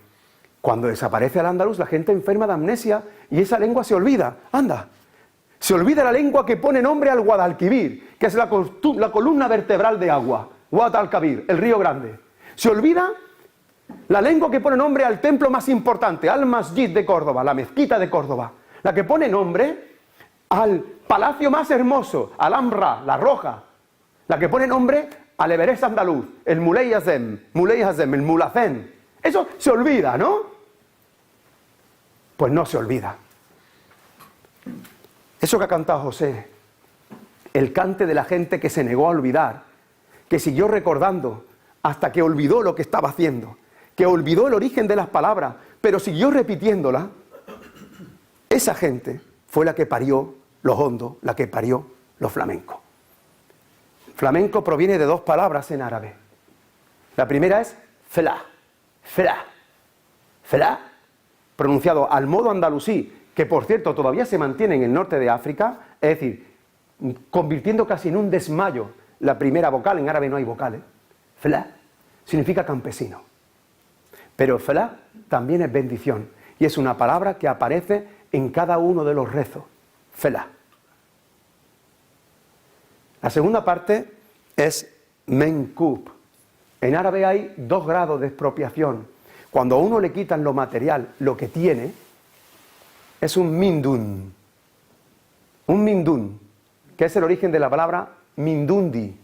cuando desaparece el andaluz, la gente enferma de amnesia y esa lengua se olvida. Anda, se olvida la lengua que pone nombre al Guadalquivir, que es la columna vertebral de agua. Guadalquivir, el río Grande. Se olvida la lengua que pone nombre al templo más importante, al Masjid de Córdoba, la mezquita de Córdoba. La que pone nombre al palacio más hermoso, al Alhambra, la Roja. La que pone nombre al Everest andaluz, el Muley Azem, el Mulacén. Eso se olvida, ¿no? Pues no se olvida. Eso que ha cantado José, el cante de la gente que se negó a olvidar, que siguió recordando hasta que olvidó lo que estaba haciendo, que olvidó el origen de las palabras, pero siguió repitiéndolas. Esa gente fue la que parió los hondos, la que parió los flamencos. Flamenco proviene de 2 palabras en árabe. La primera es felah, felah, felah, pronunciado al modo andalusí, que por cierto todavía se mantiene en el norte de África, es decir, convirtiendo casi en un desmayo la primera vocal. En árabe no hay vocales. Felah significa campesino. Pero felah también es bendición. Y es una palabra que aparece en cada uno de los rezos. Felah. La segunda parte es menkub. En árabe hay 2 grados de expropiación. Cuando a uno le quitan lo material, lo que tiene, es un mindun. Un mindun, que es el origen de la palabra mindundi.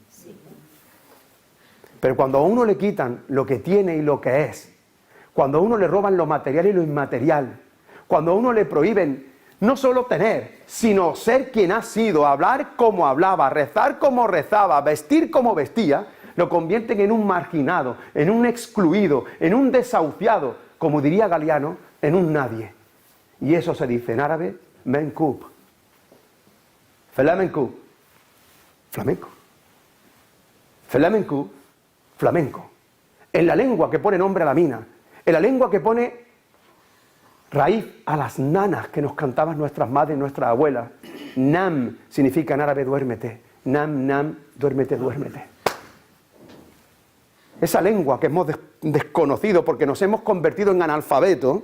Pero cuando a uno le quitan lo que tiene y lo que es, cuando a uno le roban lo material y lo inmaterial, cuando a uno le prohíben no solo tener, sino ser quien ha sido, hablar como hablaba, rezar como rezaba, vestir como vestía, lo convierten en un marginado, en un excluido, en un desahuciado, como diría Galiano, en un nadie. Y eso se dice en árabe, menkub. Flamenco. Flamenco. Flamenco. Flamenco. En la lengua que pone nombre a la mina, en la lengua que pone raíz a las nanas que nos cantaban nuestras madres y nuestras abuelas. Nam significa en árabe duérmete. Nam, nam, duérmete, duérmete. Esa lengua que hemos desconocido porque nos hemos convertido en analfabetos,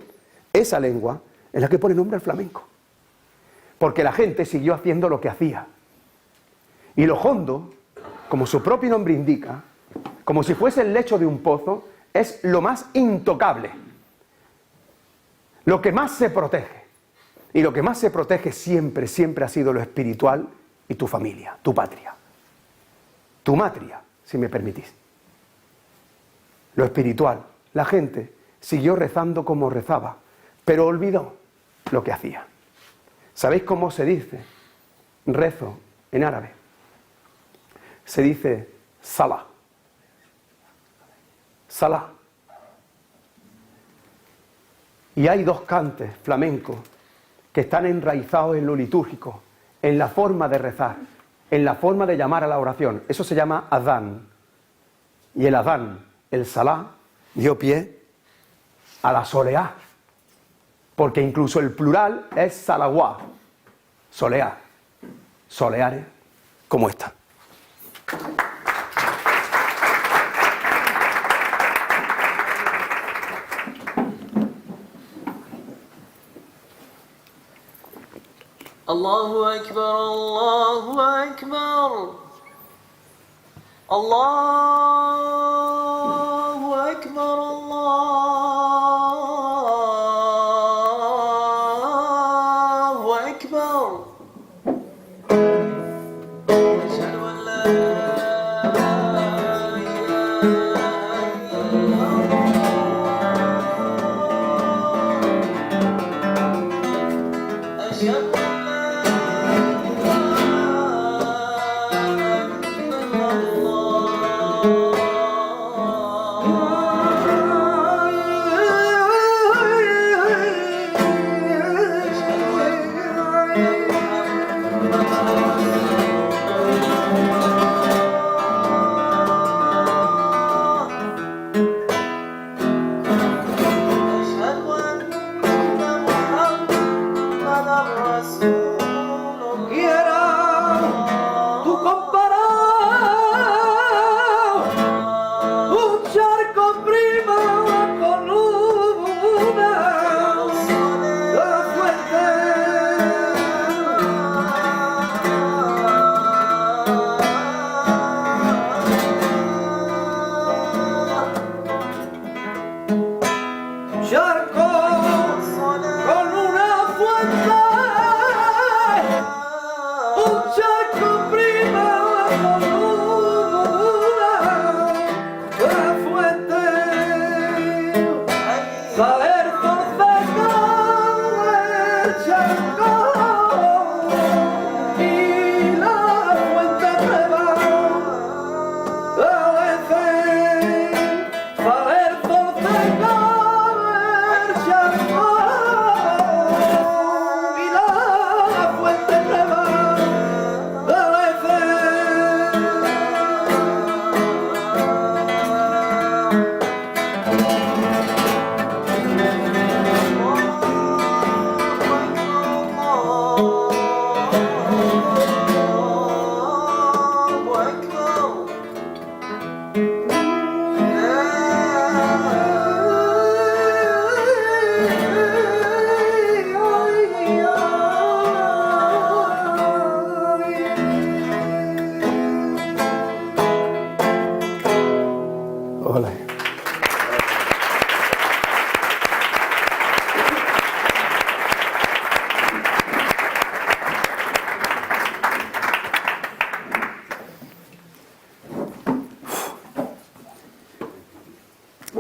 esa lengua es la que pone nombre al flamenco. Porque la gente siguió haciendo lo que hacía. Y lo hondo, como su propio nombre indica, como si fuese el lecho de un pozo, es lo más intocable. Lo que más se protege. Y lo que más se protege siempre, siempre ha sido lo espiritual y tu familia, tu patria. Tu matria, si me permitís. Lo espiritual. La gente siguió rezando como rezaba, pero olvidó lo que hacía. ¿Sabéis cómo se dice rezo en árabe? Se dice salah. Salah. Y hay 2 cantes flamencos que están enraizados en lo litúrgico, en la forma de rezar, en la forma de llamar a la oración. Eso se llama adán. Y el adán, el salah, dio pie a la soleá. Porque incluso el plural es salawá. Soleá. Soleare, como esta. Allahu Akbar, Allahu Akbar. Allahu Akbar, Allahu Akbar. Ashhadu an la ilaha illallah. Ashhadu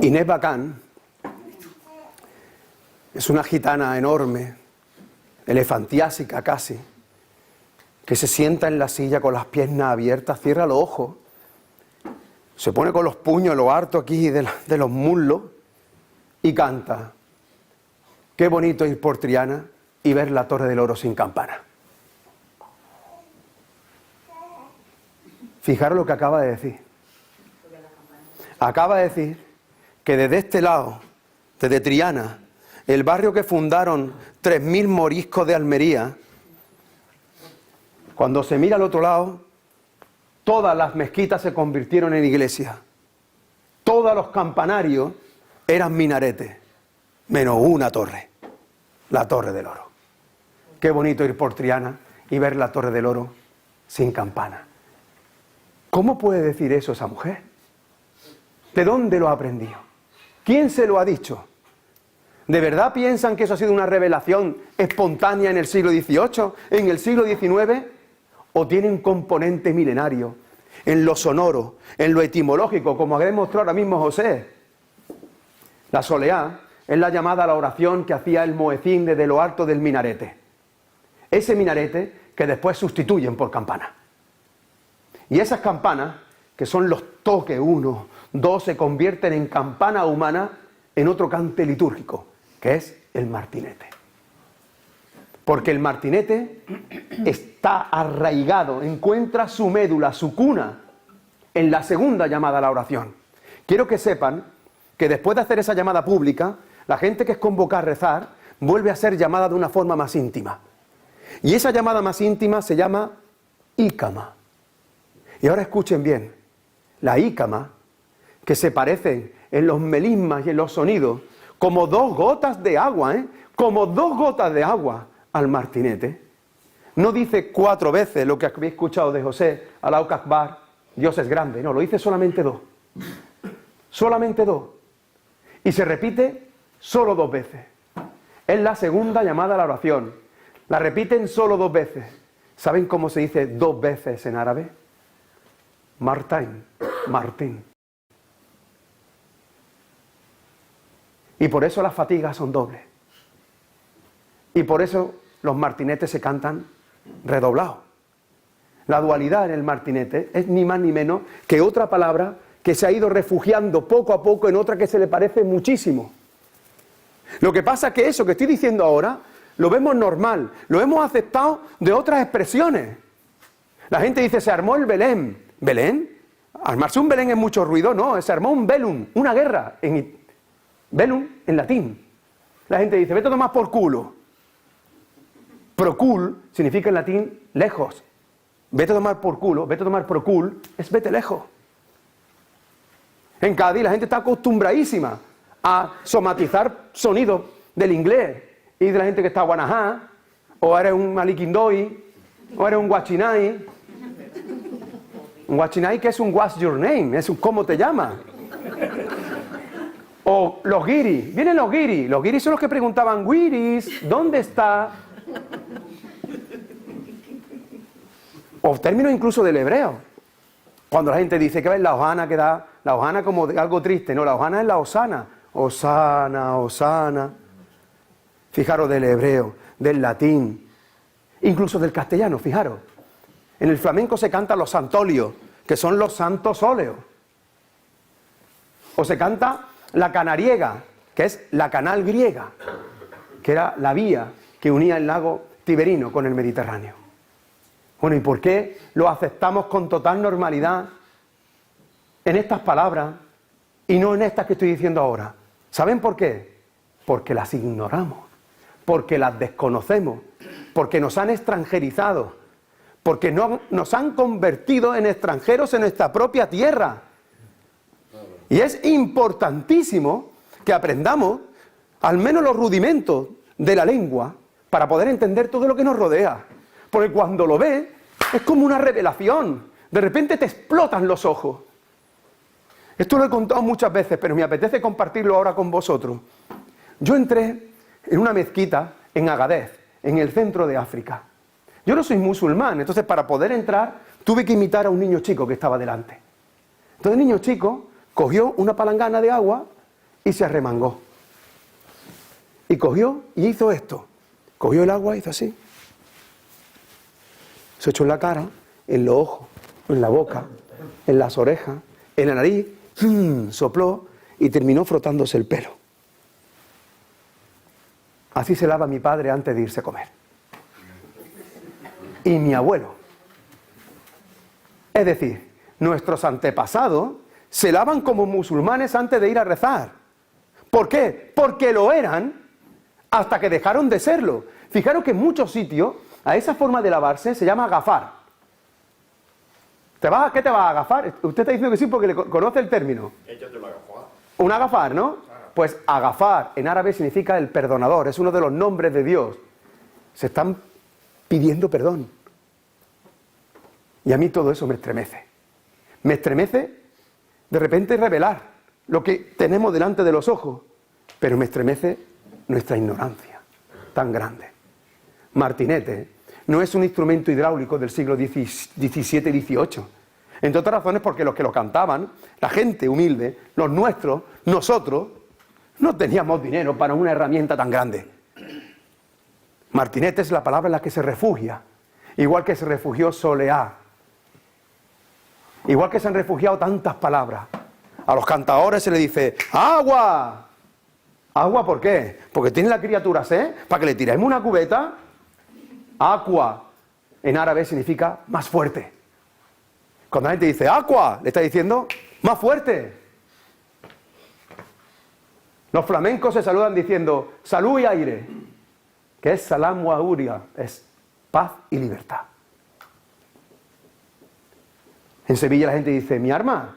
Inés Bacán es una gitana enorme, elefantiásica casi, que se sienta en la silla con las piernas abiertas, cierra los ojos, se pone con los puños lo harto aquí de los muslos y canta. Qué bonito ir por Triana y ver la Torre del Oro sin campana. Fijaros lo que acaba de decir. Acaba de decir que desde este lado, desde Triana, el barrio que fundaron 3.000 moriscos de Almería, cuando se mira al otro lado, todas las mezquitas se convirtieron en iglesias. Todos los campanarios eran minaretes, menos una torre, la Torre del Oro. Qué bonito ir por Triana y ver la Torre del Oro sin campana. ¿Cómo puede decir eso esa mujer? ¿De dónde lo ha aprendido? ¿Quién se lo ha dicho? ¿De verdad piensan que eso ha sido una revelación espontánea en el siglo XVIII, en el siglo XIX? ¿O tiene un componente milenario en lo sonoro, en lo etimológico, como ha demostrado ahora mismo José? La soleá es la llamada a la oración que hacía el muecín desde lo alto del minarete. Ese minarete que después sustituyen por campanas. Y esas campanas, que son los toques 1, 2, se convierten en campana humana en otro cante litúrgico, que es el martinete. Porque el martinete está arraigado, encuentra su médula, su cuna, en la segunda llamada a la oración. Quiero que sepan que después de hacer esa llamada pública, la gente que es convocada a rezar vuelve a ser llamada de una forma más íntima. Y esa llamada más íntima se llama ícama. Y ahora escuchen bien, la ícama, que se parecen en los melismas y en los sonidos, como 2 gotas de agua, como 2 gotas de agua al martinete, no dice 4 veces lo que habéis escuchado de José, Allahu Akbar, Dios es grande, no, lo dice solamente 2. Solamente 2. Y se repite solo 2 veces. Es la segunda llamada a la oración. La repiten solo 2 veces. ¿Saben cómo se dice 2 veces en árabe? Martín, Martín. Y por eso las fatigas son dobles. Y por eso los martinetes se cantan redoblados. La dualidad en el martinete es ni más ni menos que otra palabra que se ha ido refugiando poco a poco en otra que se le parece muchísimo. Lo que pasa es que eso que estoy diciendo ahora lo vemos normal, lo hemos aceptado de otras expresiones. La gente dice, se armó el Belén. ¿Belén? Armarse un Belén es mucho ruido, no, se armó un velum, una guerra. Velum en latín. La gente dice, vete a tomar por culo. Procul significa en latín lejos. Vete a tomar por culo, vete a tomar procul, es vete lejos. En Cádiz la gente está acostumbradísima a somatizar sonidos del inglés y de la gente que está guanajá, o eres un maliquindoi, o eres un guachinay. Un guachinay que es un what's your name, es un cómo te llamas. O los guiris, vienen los guiris son los que preguntaban, guiris, ¿dónde está? O términos incluso del hebreo. Cuando la gente dice que ves la hojana que da, la hojana como algo triste, no, la hojana es la hosana. Hosana, hosana. Fijaros del hebreo, del latín, incluso del castellano, fijaros. En el flamenco se cantan los santolios, que son los santos óleos. O se canta la canariega, que es la canal griega, que era la vía que unía el lago Tiberino con el Mediterráneo. Bueno, ¿y por qué lo aceptamos con total normalidad en estas palabras y no en estas que estoy diciendo ahora? ¿Saben por qué? Porque las ignoramos, porque las desconocemos, porque nos han extranjerizado, porque nos han convertido en extranjeros en nuestra propia tierra. Y es importantísimo que aprendamos al menos los rudimentos de la lengua para poder entender todo lo que nos rodea. Porque cuando lo ves, es como una revelación. De repente te explotan los ojos. Esto lo he contado muchas veces, pero me apetece compartirlo ahora con vosotros. Yo entré en una mezquita en Agadez, en el centro de África. Yo no soy musulmán, entonces para poder entrar tuve que imitar a un niño chico que estaba delante. Entonces el niño chico cogió una palangana de agua y se arremangó. Y cogió y hizo esto. Cogió el agua y hizo así. Se echó en la cara, en los ojos, en la boca, en las orejas, en la nariz, sopló y terminó frotándose el pelo. Así se lava mi padre antes de irse a comer. Y mi abuelo. Es decir, nuestros antepasados se lavan como musulmanes antes de ir a rezar. ¿Por qué? Porque lo eran hasta que dejaron de serlo. Fijaros que en muchos sitios a esa forma de lavarse se llama agafar. ¿Qué te vas a agafar? Usted está diciendo que sí porque le conoce el término. Un agafar, ¿no? Pues agafar en árabe significa el perdonador, es uno de los nombres de Dios. Se están pidiendo perdón. Y a mí todo eso me estremece. Me estremece de repente revelar lo que tenemos delante de los ojos, pero me estremece nuestra ignorancia tan grande. Martinete no es un instrumento hidráulico del siglo XVII y XVIII. Entre otras razones porque los que lo cantaban, la gente humilde, los nuestros, nosotros, no teníamos dinero para una herramienta tan grande. Martinete es la palabra en la que se refugia, igual que se refugió Soleá, igual que se han refugiado tantas palabras. A los cantadores se les dice, ¡agua! ¿Agua por qué? Porque tiene la criatura sed, para que le tiremos una cubeta. Aqua, en árabe significa más fuerte. Cuando la gente dice aqua, le está diciendo más fuerte. Los flamencos se saludan diciendo salud y aire, que es salam wa auria, es paz y libertad. En Sevilla la gente dice mi arma,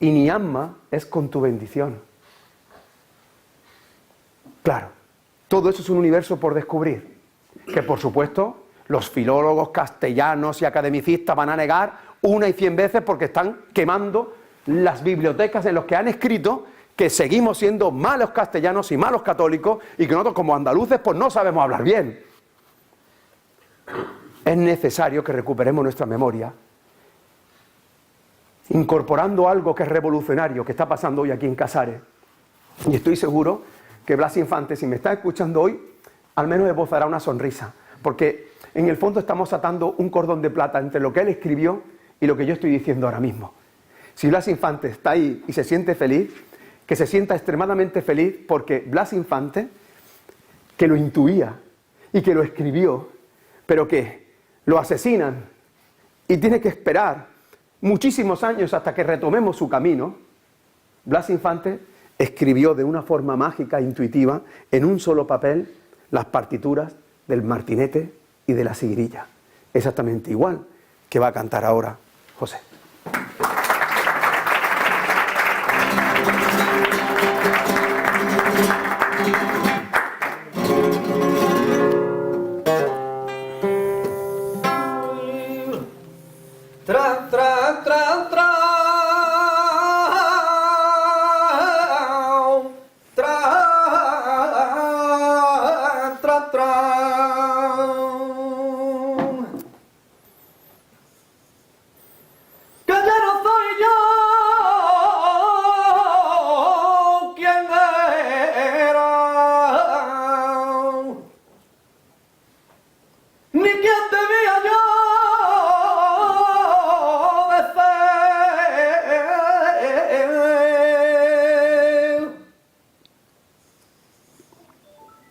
y mi alma es con tu bendición. Claro, todo eso es un universo por descubrir, que por supuesto los filólogos castellanos y academicistas van a negar una y 100 veces porque están quemando las bibliotecas en las que han escrito que seguimos siendo malos castellanos y malos católicos y que nosotros como andaluces pues no sabemos hablar bien. Es necesario que recuperemos nuestra memoria, incorporando algo que es revolucionario, que está pasando hoy aquí en Casares. Y estoy seguro que Blas Infante, si me está escuchando hoy, al menos esbozará una sonrisa, porque en el fondo estamos atando un cordón de plata entre lo que él escribió y lo que yo estoy diciendo ahora mismo. Si Blas Infante está ahí y se siente feliz, que se sienta extremadamente feliz porque Blas Infante, que lo intuía y que lo escribió, pero que lo asesinan y tiene que esperar muchísimos años hasta que retomemos su camino, Blas Infante escribió de una forma mágica e intuitiva en un solo papel las partituras del martinete y de la sigrilla. Exactamente igual que va a cantar ahora José. Tra, tra, tra, tra.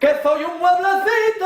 Que soy un mueblecito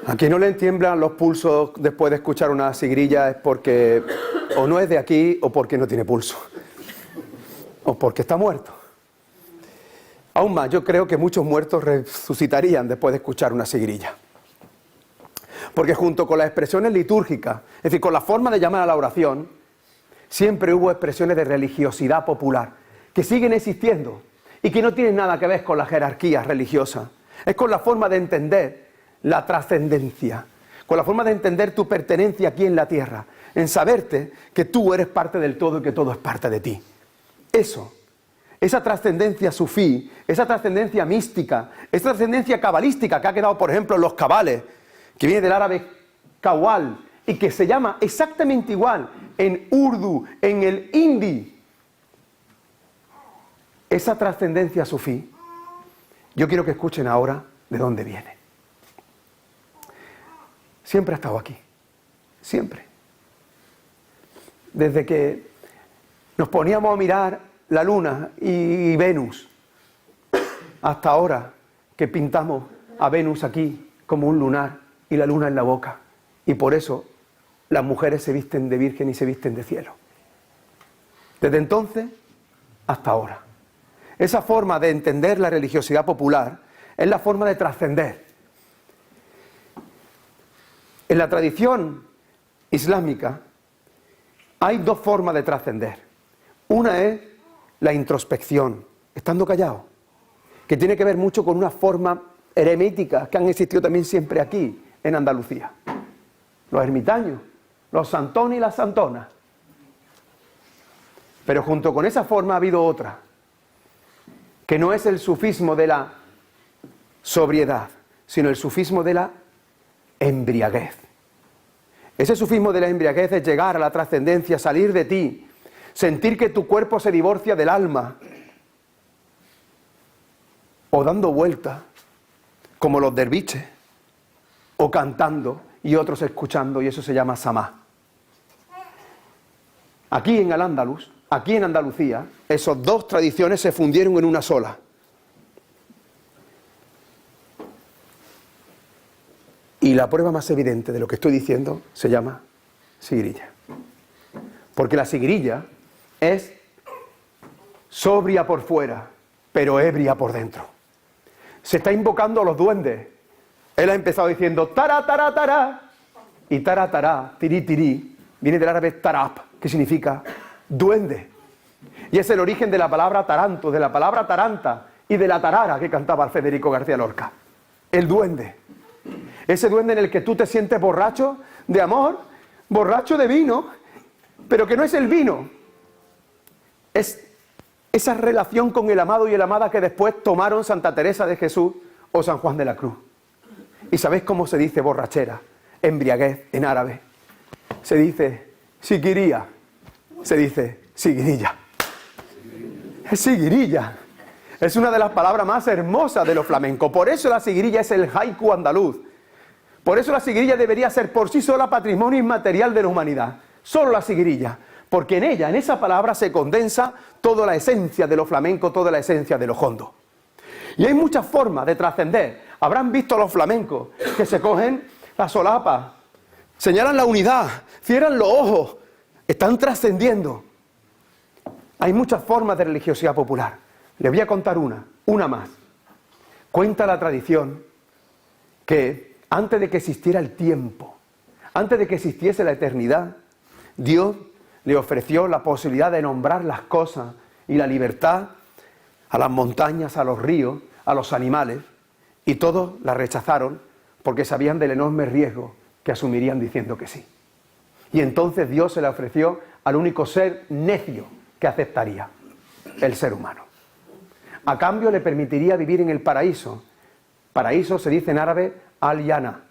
A quien no le tiemblan los pulsos después de escuchar una sigrilla es porque o no es de aquí o porque no tiene pulso. O porque está muerto. Aún más, yo creo que muchos muertos resucitarían después de escuchar una sigrilla. Porque junto con las expresiones litúrgicas, es decir, con la forma de llamar a la oración, siempre hubo expresiones de religiosidad popular, que siguen existiendo y que no tienen nada que ver con las jerarquías religiosas. Es con la forma de entender la trascendencia, con la forma de entender tu pertenencia aquí en la tierra, en saberte que tú eres parte del todo y que todo es parte de ti. Eso, esa trascendencia sufí, esa trascendencia mística, esa trascendencia cabalística que ha quedado, por ejemplo, en los cabales, que viene del árabe kawal y que se llama exactamente igual en urdu, en el hindi. Esa trascendencia sufí, yo quiero que escuchen ahora de dónde viene. Siempre ha estado aquí, siempre. Desde que nos poníamos a mirar la luna y Venus, hasta ahora que pintamos a Venus aquí como un lunar y la luna en la boca. Y por eso las mujeres se visten de virgen y se visten de cielo. Desde entonces hasta ahora. Esa forma de entender la religiosidad popular es la forma de trascender. En la tradición islámica hay dos formas de trascender. Una es la introspección, estando callado, que tiene que ver mucho con una forma eremítica que han existido también siempre aquí, en Andalucía. Los ermitaños, los santones y las santonas. Pero junto con esa forma ha habido otra, que no es el sufismo de la sobriedad, sino el sufismo de la embriaguez. Ese sufismo de la embriaguez es llegar a la trascendencia, salir de ti, sentir que tu cuerpo se divorcia del alma, o dando vueltas, como los derviches, o cantando y otros escuchando, y eso se llama samá. Aquí en Al-Ándalus, aquí en Andalucía, esas dos tradiciones se fundieron en una sola. Y la prueba más evidente de lo que estoy diciendo se llama sigrilla. Porque la sigrilla es sobria por fuera, pero ebria por dentro. Se está invocando a los duendes. Él ha empezado diciendo tará, tará, tará. Y tará, tará, tirí, tirí, viene del árabe tarap, que significa duende. Y es el origen de la palabra taranto, de la palabra taranta y de la tarara que cantaba Federico García Lorca. El duende. Ese duende en el que tú te sientes borracho de amor, borracho de vino, pero que no es el vino. Es esa relación con el amado y la amada que después tomaron Santa Teresa de Jesús o San Juan de la Cruz. ¿Y sabéis cómo se dice borrachera? Embriaguez en árabe. Se dice siquiría, se dice sigrilla. Es sigrilla. Es una de las palabras más hermosas de los flamencos. Por eso la sigrilla es el haiku andaluz. Por eso la sigrilla debería ser por sí sola patrimonio inmaterial de la humanidad. Solo la sigrilla. Porque en ella, en esa palabra, se condensa toda la esencia de lo flamenco, toda la esencia de lo hondo. Y hay muchas formas de trascender. Habrán visto a los flamencos que se cogen la solapa, señalan la unidad, cierran los ojos, están trascendiendo. Hay muchas formas de religiosidad popular. Les voy a contar una más. Cuenta la tradición que antes de que existiera el tiempo, antes de que existiese la eternidad, Dios le ofreció la posibilidad de nombrar las cosas y la libertad a las montañas, a los ríos, a los animales, y todos la rechazaron porque sabían del enorme riesgo que asumirían diciendo que sí. Y entonces Dios se la ofreció al único ser necio que aceptaría, el ser humano. A cambio le permitiría vivir en el paraíso. Paraíso se dice en árabe al-Yana.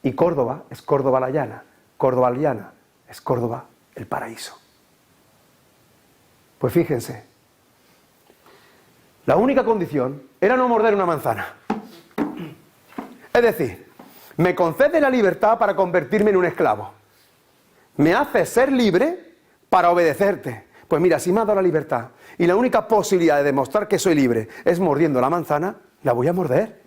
Y Córdoba es Córdoba la llana. Córdoba al-Yana es Córdoba el paraíso. Pues fíjense, la única condición era no morder una manzana. Es decir, me concede la libertad para convertirme en un esclavo. Me hace ser libre para obedecerte. Pues mira, si me has dado la libertad y la única posibilidad de demostrar que soy libre es mordiendo la manzana, la voy a morder.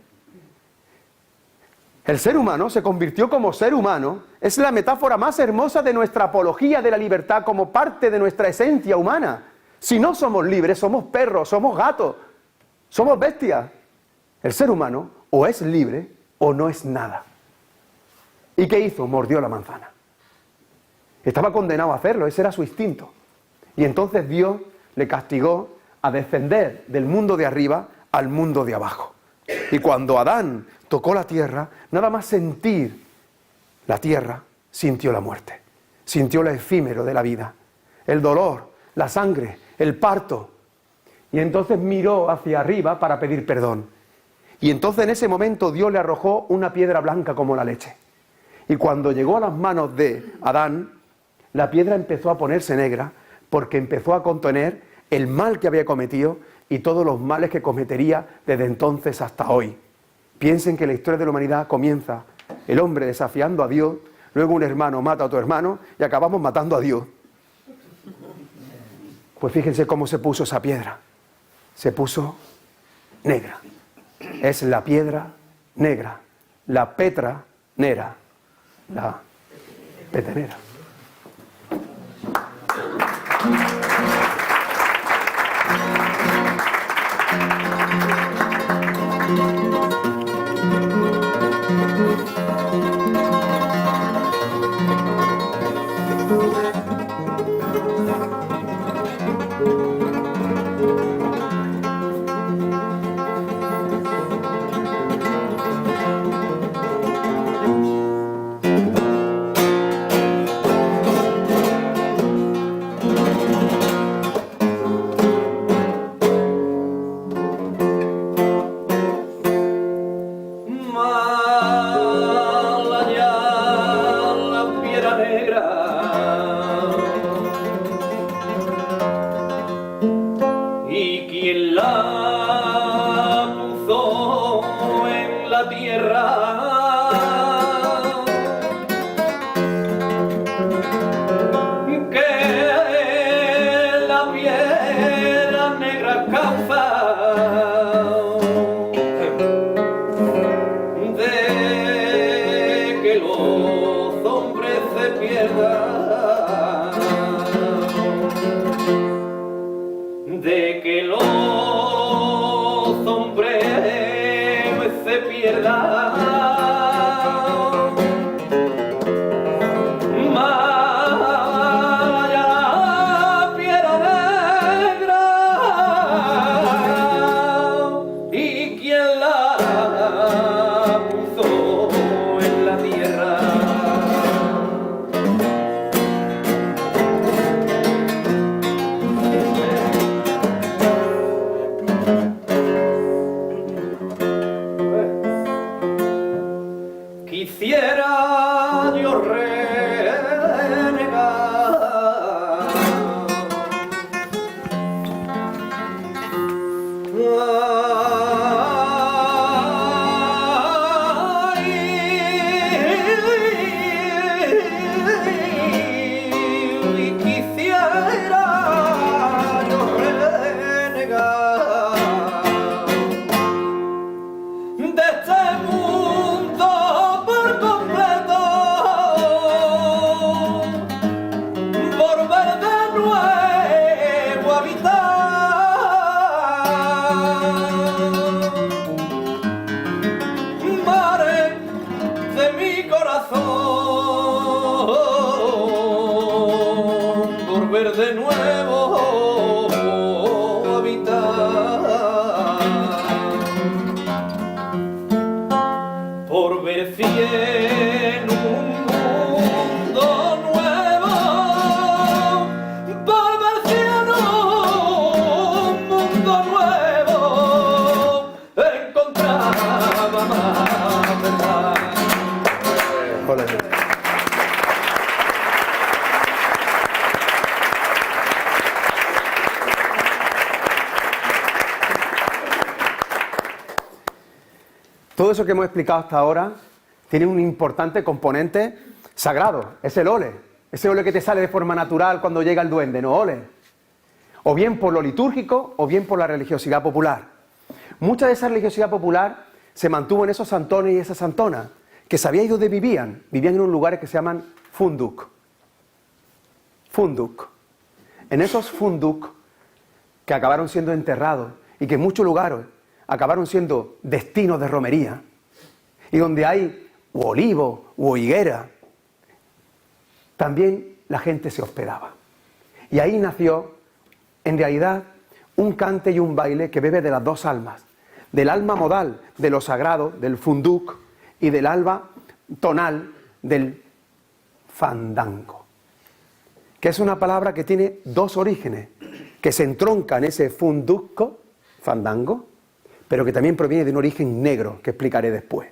El ser humano se convirtió como ser humano. Es la metáfora más hermosa de nuestra apología de la libertad como parte de nuestra esencia humana. Si no somos libres, somos perros, somos gatos, somos bestias. El ser humano o es libre o no es nada. ¿Y qué hizo? Mordió la manzana. Estaba condenado a hacerlo, ese era su instinto. Y entonces Dios le castigó a descender del mundo de arriba al mundo de abajo. Y cuando Adán tocó la tierra, nada más sentir la tierra, sintió la muerte. Sintió lo efímero de la vida, el dolor, la sangre, el parto. Y entonces miró hacia arriba para pedir perdón. Y entonces en ese momento Dios le arrojó una piedra blanca como la leche. Y cuando llegó a las manos de Adán, la piedra empezó a ponerse negra porque empezó a contener el mal que había cometido y todos los males que cometería desde entonces hasta hoy. Piensen que la historia de la humanidad comienza el hombre desafiando a Dios, luego un hermano mata a otro hermano y acabamos matando a Dios. Pues fíjense cómo se puso esa piedra. Se puso negra. Es la piedra negra, la Petra nera, la petenera. Todo eso que hemos explicado hasta ahora tiene un importante componente sagrado, es el ole. Ese ole que te sale de forma natural cuando llega el duende, no ole. O bien por lo litúrgico o bien por la religiosidad popular. Mucha de esa religiosidad popular se mantuvo en esos santones y esas santonas, que sabíais dónde vivían. Vivían en unos lugares que se llaman funduk. Funduk. En esos funduk que acabaron siendo enterrados y que en muchos lugares acabaron siendo destinos de romería, y donde hay u olivo u higuera, también la gente se hospedaba. Y ahí nació, en realidad, un cante y un baile que bebe de las dos almas, del alma modal de lo sagrado, del funduk, y del alma tonal del fandango, que es una palabra que tiene dos orígenes, que se entronca en ese funduco, fandango, pero que también proviene de un origen negro, que explicaré después.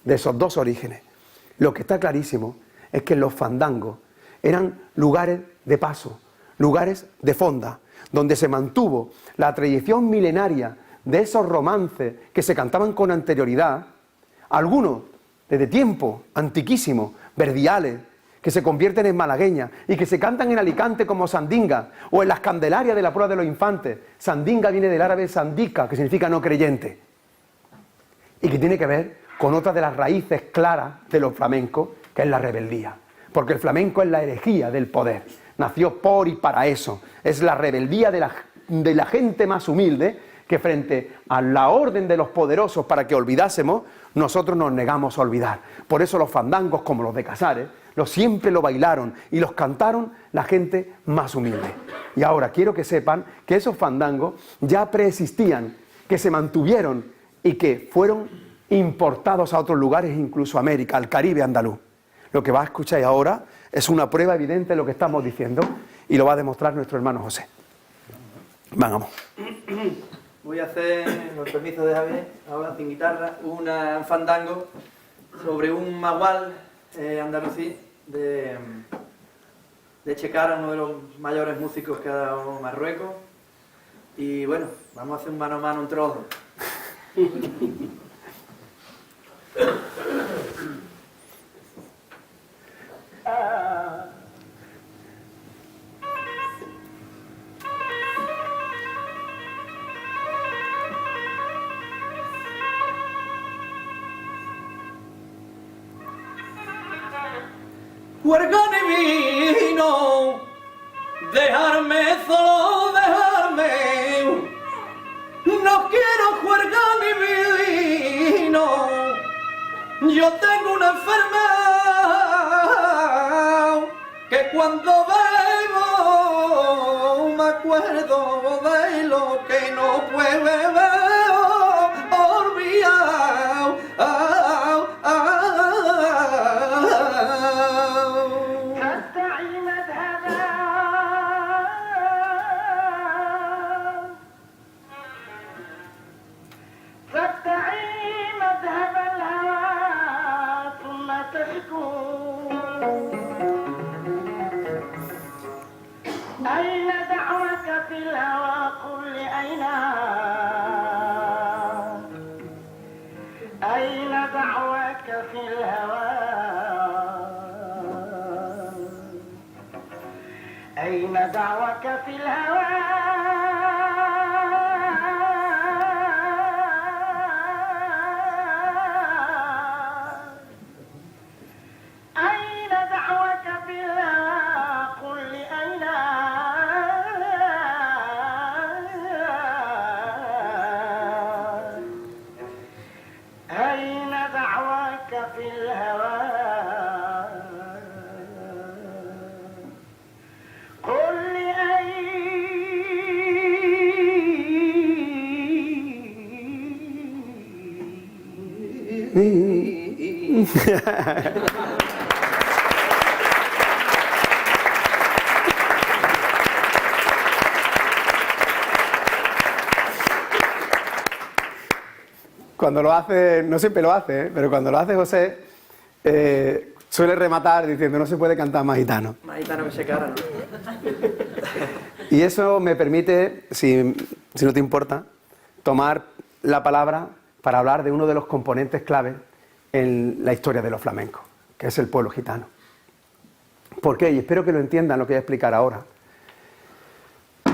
De esos dos orígenes. Lo que está clarísimo es que los fandangos eran lugares de paso, lugares de fonda, donde se mantuvo la tradición milenaria de esos romances que se cantaban con anterioridad, algunos desde tiempo antiquísimo, verdiales, que se convierten en malagueñas y que se cantan en Alicante como sandinga, o en las Candelarias de la Prueba de los Infantes. Sandinga viene del árabe sandica, que significa no creyente, y que tiene que ver con otra de las raíces claras de los flamencos, que es la rebeldía, porque el flamenco es la herejía del poder, nació por y para eso, es la rebeldía de la gente más humilde, que frente a la orden de los poderosos para que olvidásemos, nosotros nos negamos a olvidar. Por eso los fandangos, como los de Casares, siempre lo bailaron y los cantaron la gente más humilde. Y ahora quiero que sepan que esos fandangos ya preexistían, que se mantuvieron y que fueron importados a otros lugares, incluso a América, al Caribe andaluz. Lo que va a escuchar ahora es una prueba evidente de lo que estamos diciendo y lo va a demostrar nuestro hermano José. Vamos. Voy a hacer, con el permiso de Javier, ahora sin guitarra, un fandango sobre un magual andalusí de Checara, uno de los mayores músicos que ha dado Marruecos. Y bueno, vamos a hacer un mano a mano, un trozo. Huergán y vino, dejarme solo, dejarme. No quiero huergán y vino. Yo tengo una enfermedad que cuando bebo me acuerdo de lo que no puedo beber, olvidado. أين دعوك في الهوى قل لي أين دعوك في الهوى أين دعوك في الهوى Cuando lo hace, no siempre lo hace, pero cuando lo hace José, suele rematar diciendo no se puede cantar más gitano. Más gitano que Checara, ¿no? Y eso me permite, si no te importa, tomar la palabra para hablar de uno de los componentes clave en la historia de los flamencos, que es el pueblo gitano. ¿Por qué? Y espero que lo entiendan lo que voy a explicar ahora.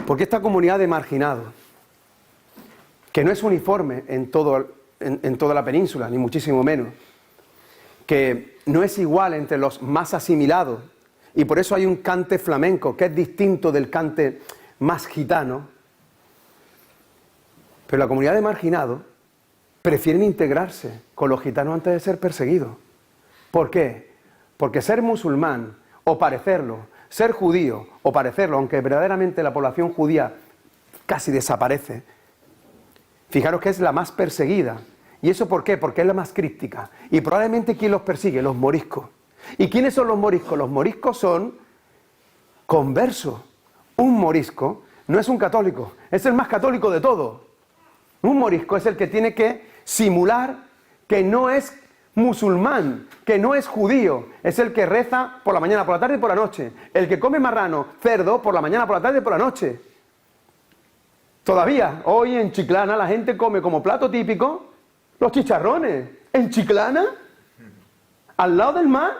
Porque esta comunidad de marginados, que no es uniforme en toda la península, ni muchísimo menos, que no es igual entre los más asimilados, y por eso hay un cante flamenco que es distinto del cante más gitano, pero la comunidad de marginados prefieren integrarse con los gitanos antes de ser perseguidos. ¿Por qué? Porque ser musulmán o parecerlo, ser judío o parecerlo, aunque verdaderamente la población judía casi desaparece, fijaros que es la más perseguida. ¿Y eso por qué? Porque es la más críptica. Y probablemente ¿quién los persigue? Los moriscos. ¿Y quiénes son los moriscos? Los moriscos son conversos. Un morisco no es un católico, es el más católico de todos. Un morisco es el que tiene que simular que no es musulmán, que no es judío. Es el que reza por la mañana, por la tarde y por la noche. El que come marrano, cerdo, por la mañana, por la tarde y por la noche. Todavía, hoy en Chiclana, la gente come como plato típico los chicharrones. En Chiclana, al lado del mar,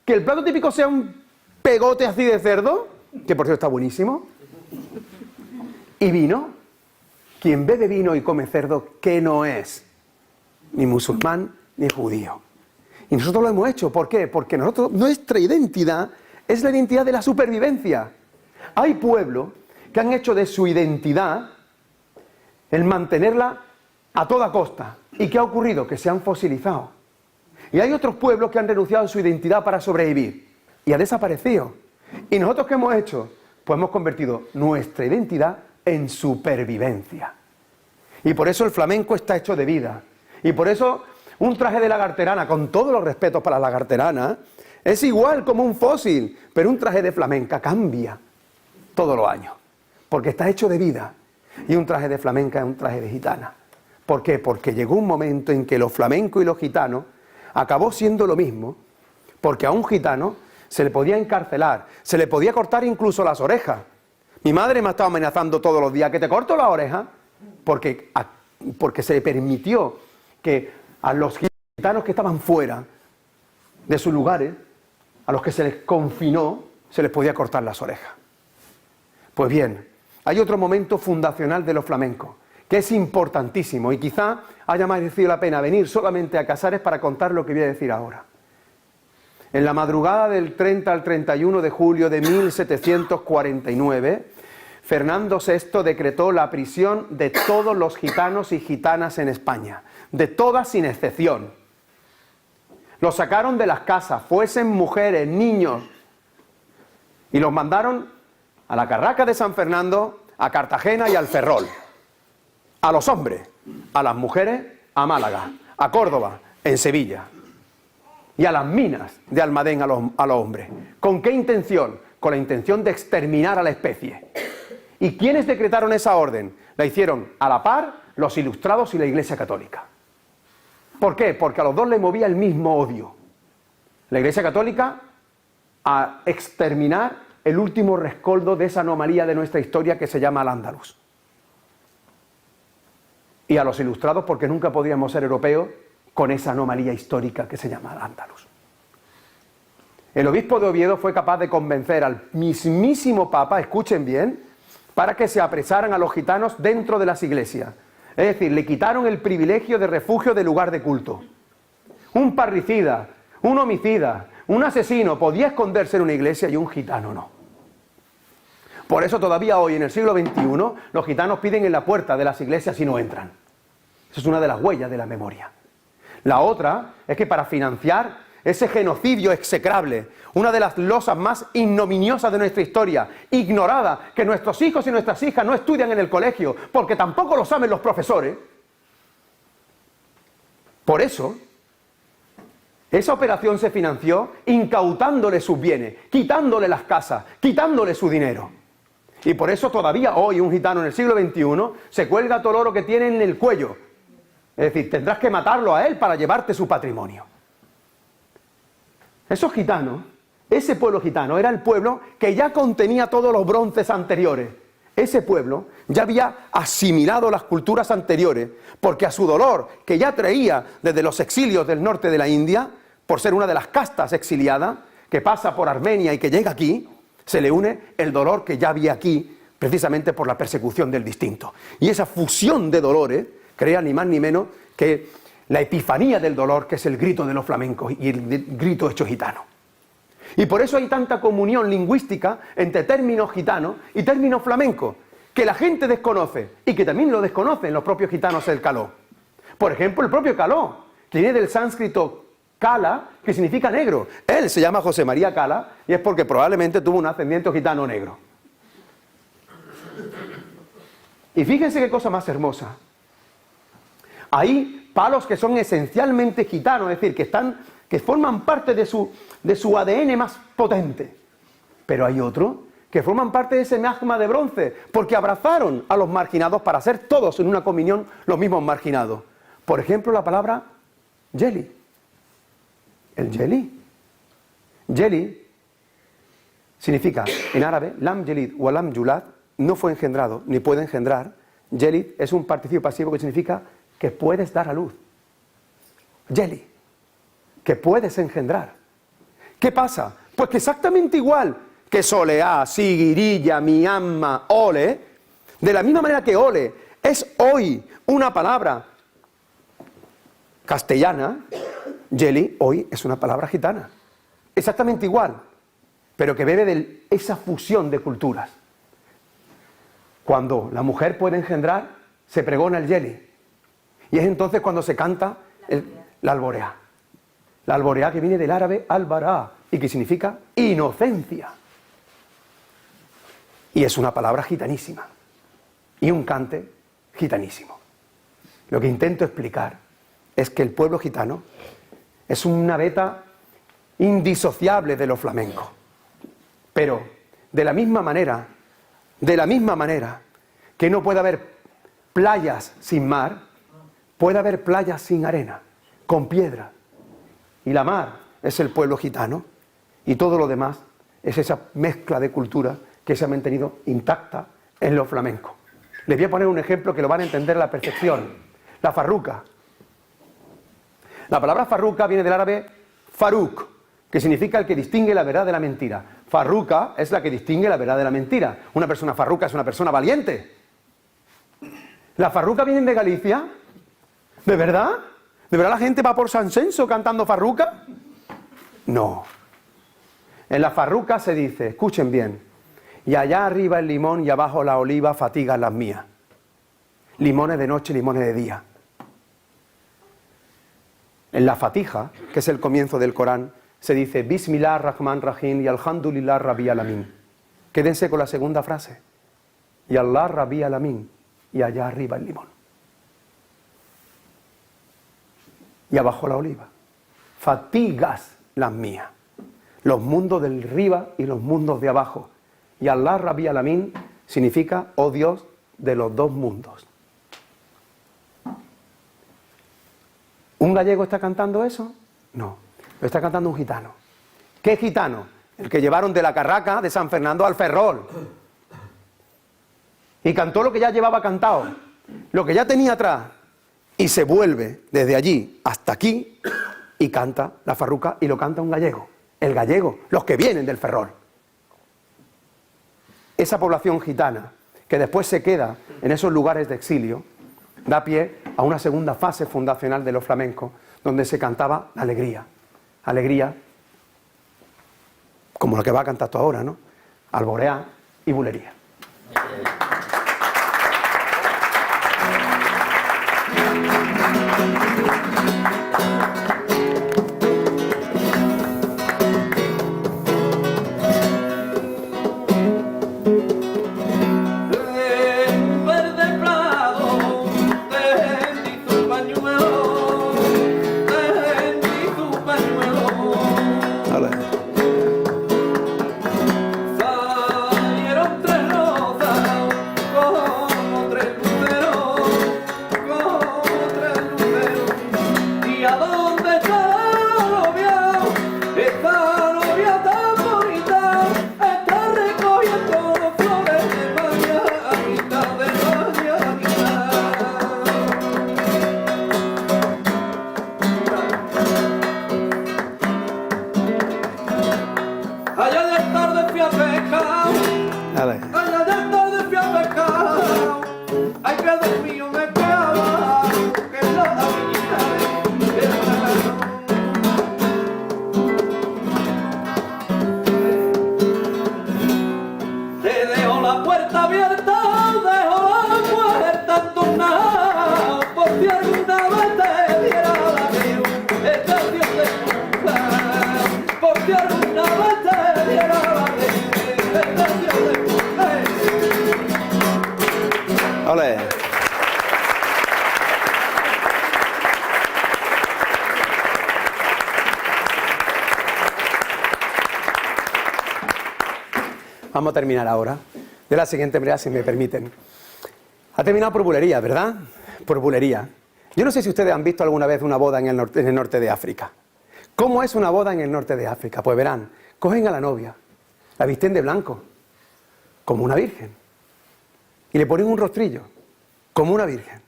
que el plato típico sea un pegote así de cerdo, que por cierto está buenísimo, y vino. Quien bebe vino y come cerdo, ¿qué no es? Ni musulmán ni judío. Y nosotros lo hemos hecho. ¿Por qué? Porque nuestra identidad es la identidad de la supervivencia. Hay pueblos que han hecho de su identidad el mantenerla a toda costa. ¿Y qué ha ocurrido? Que se han fosilizado. Y hay otros pueblos que han renunciado a su identidad para sobrevivir. Y ha desaparecido. ¿Y nosotros qué hemos hecho? Pues hemos convertido nuestra identidad en supervivencia. Y por eso el flamenco está hecho de vida. Y por eso un traje de lagarterana, con todos los respetos para la lagarterana, es igual como un fósil, pero un traje de flamenca cambia todos los años, porque está hecho de vida. Y un traje de flamenca es un traje de gitana. ¿Por qué? Porque llegó un momento en que los flamencos y los gitanos acabó siendo lo mismo, porque a un gitano se le podía encarcelar, se le podía cortar incluso las orejas. Mi madre me ha estado amenazando todos los días, que te corto la oreja, porque se le permitió que a los gitanos que estaban fuera de sus lugares, a los que se les confinó, se les podía cortar las orejas. Pues bien, hay otro momento fundacional de los flamencos, que es importantísimo, y quizá haya merecido la pena venir solamente a Casares para contar lo que voy a decir ahora. En la madrugada del 30 al 31 de julio de 1749, Fernando VI decretó la prisión de todos los gitanos y gitanas en España, de todas sin excepción. Los sacaron de las casas, fuesen mujeres, niños, y los mandaron a la Carraca de San Fernando, a Cartagena y al Ferrol. A los hombres, a las mujeres, a Málaga, a Córdoba, en Sevilla. Y a las minas de Almadén a los hombres. ¿Con qué intención? Con la intención de exterminar a la especie. ¿Y quiénes decretaron esa orden? La hicieron a la par los ilustrados y la Iglesia Católica. ¿Por qué? Porque a los dos les movía el mismo odio. La Iglesia Católica a exterminar el último rescoldo de esa anomalía de nuestra historia que se llama Al-Ándalus. Y a los ilustrados porque nunca podríamos ser europeos con esa anomalía histórica que se llama Al-Ándalus. El obispo de Oviedo fue capaz de convencer al mismísimo Papa, escuchen bien, para que se apresaran a los gitanos dentro de las iglesias. Es decir, le quitaron el privilegio de refugio de lugar de culto. Un parricida, un homicida, un asesino podía esconderse en una iglesia y un gitano no. Por eso todavía hoy, en el siglo XXI, los gitanos piden en la puerta de las iglesias y no entran. Esa es una de las huellas de la memoria. La otra es que para financiar ese genocidio execrable, una de las losas más ignominiosas de nuestra historia, ignorada, que nuestros hijos y nuestras hijas no estudian en el colegio, porque tampoco lo saben los profesores. Por eso, esa operación se financió incautándole sus bienes, quitándole las casas, quitándole su dinero. Y por eso todavía hoy un gitano en el siglo XXI se cuelga todo el oro que tiene en el cuello. Es decir, tendrás que matarlo a él para llevarte su patrimonio. Esos gitanos, ese pueblo gitano, era el pueblo que ya contenía todos los bronces anteriores. ese pueblo ya había asimilado las culturas anteriores, porque a su dolor, que ya traía desde los exilios del norte de la India, por ser una de las castas exiliadas, que pasa por Armenia y que llega aquí, se le une el dolor que ya había aquí, precisamente por la persecución del distinto. Y esa fusión de dolores crea ni más ni menos que la epifanía del dolor, que es el grito de los flamencos y el grito hecho gitano. Y por eso hay tanta comunión lingüística entre términos gitanos y términos flamencos, que la gente desconoce y que también lo desconocen los propios gitanos del caló. Por ejemplo, el propio caló, que viene del sánscrito Kala, que significa negro. Él se llama José María Cala y es porque probablemente tuvo un ascendiente gitano negro. Y fíjense qué cosa más hermosa. Hay palos que son esencialmente gitanos, es decir, que forman parte de su ADN más potente. Pero hay otros que forman parte de ese magma de bronce, porque abrazaron a los marginados para ser todos en una comunión los mismos marginados. Por ejemplo, la palabra yeli. El yeli. Yeli significa, en árabe, lam yelid o lam yulad, no fue engendrado ni puede engendrar. Yelid es un participio pasivo que significa que puedes dar a luz. Yeli, que puedes engendrar. ¿Qué pasa? Pues que exactamente igual que soleá, sigirilla, miamma, ole, de la misma manera que ole es hoy una palabra castellana, yeli hoy es una palabra gitana. Exactamente igual, pero que bebe de esa fusión de culturas. Cuando la mujer puede engendrar, se pregona el yeli. Y es entonces cuando se canta la alboreá. La alboreá, que viene del árabe albará y que significa inocencia. Y es una palabra gitanísima. Y un cante gitanísimo. Lo que intento explicar es que el pueblo gitano es una veta indisociable de lo flamenco. Pero de la misma manera que no puede haber playas sin mar, puede haber playas sin arena, con piedra. Y la mar es el pueblo gitano y todo lo demás es esa mezcla de culturas que se ha mantenido intacta en lo flamenco. Les voy a poner un ejemplo que lo van a entender a la perfección. La farruca. La palabra farruca viene del árabe faruk, que significa el que distingue la verdad de la mentira. Farruca es la que distingue la verdad de la mentira. Una persona farruca es una persona valiente. ¿La farruca viene de Galicia? ¿De verdad? ¿De verdad la gente va por San Censo cantando farruca? No. En la farruca se dice, escuchen bien, y allá arriba el limón y abajo la oliva fatigan las mías. Limones de noche, limones de día. En la Fatija, que es el comienzo del Corán, se dice Bismillah Rahman Rahim y Alhamdulillah Rabbi Alamin. Quédense con la segunda frase. Y Allah Rabbi Alamin. Y allá arriba el limón. Y abajo la oliva. Fatigas las mías. Los mundos del arriba y los mundos de abajo. Y Allah Rabbi Alamin significa, oh Dios de los dos mundos. ¿Un gallego está cantando eso? No, lo está cantando un gitano. ¿Qué gitano? El que llevaron de la Carraca de San Fernando al Ferrol. Y cantó lo que ya llevaba cantado, lo que ya tenía atrás. Y se vuelve desde allí hasta aquí y canta la farruca y lo canta un gallego. El gallego, los que vienen del Ferrol. Esa población gitana, que después se queda en esos lugares de exilio, da pie a una segunda fase fundacional de los flamencos, donde se cantaba la alegría. Alegría, como lo que va a cantar tú ahora, ¿no? Alboreá y bulería. Salieron tres mío me clava, que la damita de verano. Te dejo la puerta abierta, dejo la puerta entornada, por si alguna vez te diera la que estación de Cuenca, por si alguna vez te diera la que estación de Cuenca. ¡Ole! Vamos a terminar ahora de la siguiente manera, si me permiten. Ha terminado por bulería, ¿verdad? Por bulería. Yo no sé si ustedes han visto alguna vez una boda en el norte de África. ¿Cómo es una boda en el norte de África? Pues verán, cogen a la novia, la visten de blanco, como una virgen, y le ponen un rostrillo, como una virgen.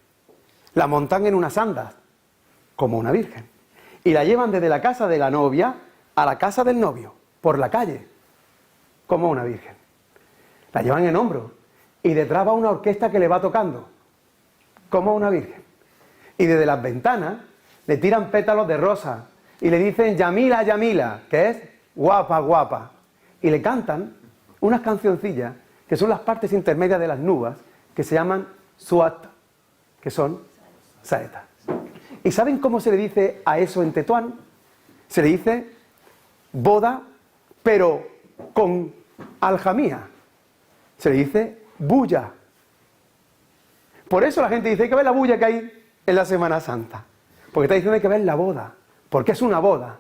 La montan en unas andas, como una virgen, y la llevan desde la casa de la novia a la casa del novio, por la calle, como una virgen. La llevan en hombros y detrás va una orquesta que le va tocando, como una virgen. Y desde las ventanas le tiran pétalos de rosa y le dicen Yamila, Yamila, que es guapa, guapa. Y le cantan unas cancioncillas que son las partes intermedias de las nubes, que se llaman suat, que son saetas. ¿Y saben cómo se le dice a eso en tetuán? Se le dice boda, pero con aljamía. Se le dice bulla. Por eso la gente dice, hay que ver la bulla que hay en la Semana Santa. Porque está diciendo hay que ver la boda. Porque es una boda.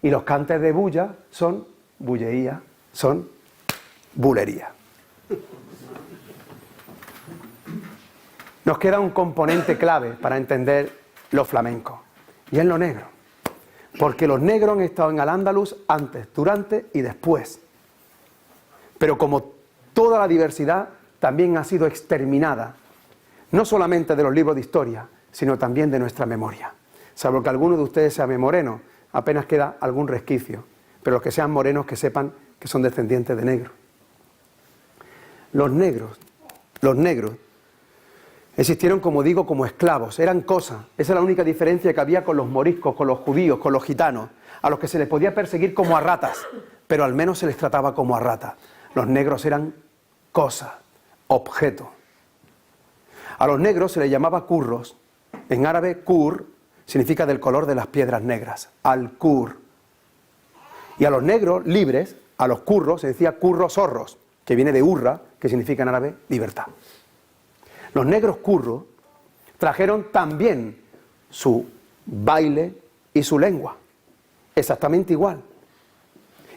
Y los cantes de bulla son bullería, son bulería. Nos queda un componente clave para entender lo flamenco. Y es lo negro. Porque los negros han estado en Al-Ándalus antes, durante y después. Pero como toda la diversidad también ha sido exterminada, no solamente de los libros de historia, sino también de nuestra memoria. Salvo que alguno de ustedes sea moreno, apenas queda algún resquicio, pero los que sean morenos que sepan que son descendientes de negros. Los negros existieron, como digo, como esclavos, eran cosas. Esa es la única diferencia que había con los moriscos, con los judíos, con los gitanos, a los que se les podía perseguir como a ratas, pero al menos se les trataba como a ratas. Los negros eran cosas, objetos. A los negros se les llamaba curros. En árabe, kur significa del color de las piedras negras, al-kur. Y a los negros libres, a los curros, se decía curros zorros, que viene de urra, que significa en árabe libertad. Los negros curros trajeron también su baile y su lengua, exactamente igual.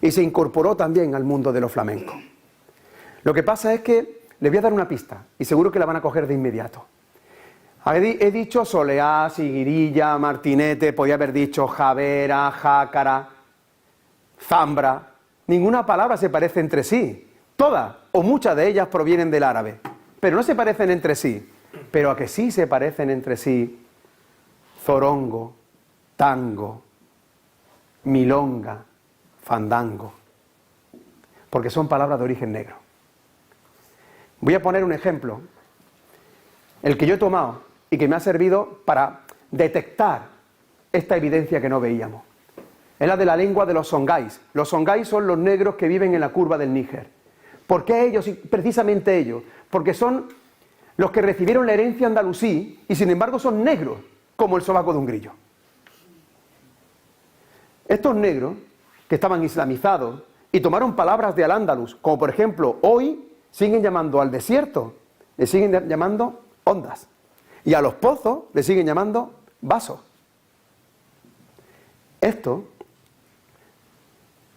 Y se incorporó también al mundo de los flamencos. Lo que pasa es que les voy a dar una pista, y seguro que la van a coger de inmediato. He dicho soleá, siguirilla, martinete, podía haber dicho javera, jácara, zambra. Ninguna palabra se parece entre sí. Todas o muchas de ellas provienen del árabe, pero no se parecen entre sí. Pero a que sí se parecen entre sí, zorongo, tango, milonga, fandango, porque son palabras de origen negro. Voy a poner un ejemplo, el que yo he tomado y que me ha servido para detectar esta evidencia que no veíamos. Es la de la lengua de los songhais. Los songhais son los negros que viven en la curva del Níger. ¿Por qué ellos? Precisamente ellos. Porque son los que recibieron la herencia andalusí y sin embargo son negros, como el sobaco de un grillo. Estos negros, que estaban islamizados y tomaron palabras de Al-Ándalus, como por ejemplo, hoy siguen llamando al desierto, le siguen llamando ondas. Y a los pozos le siguen llamando vasos. Estos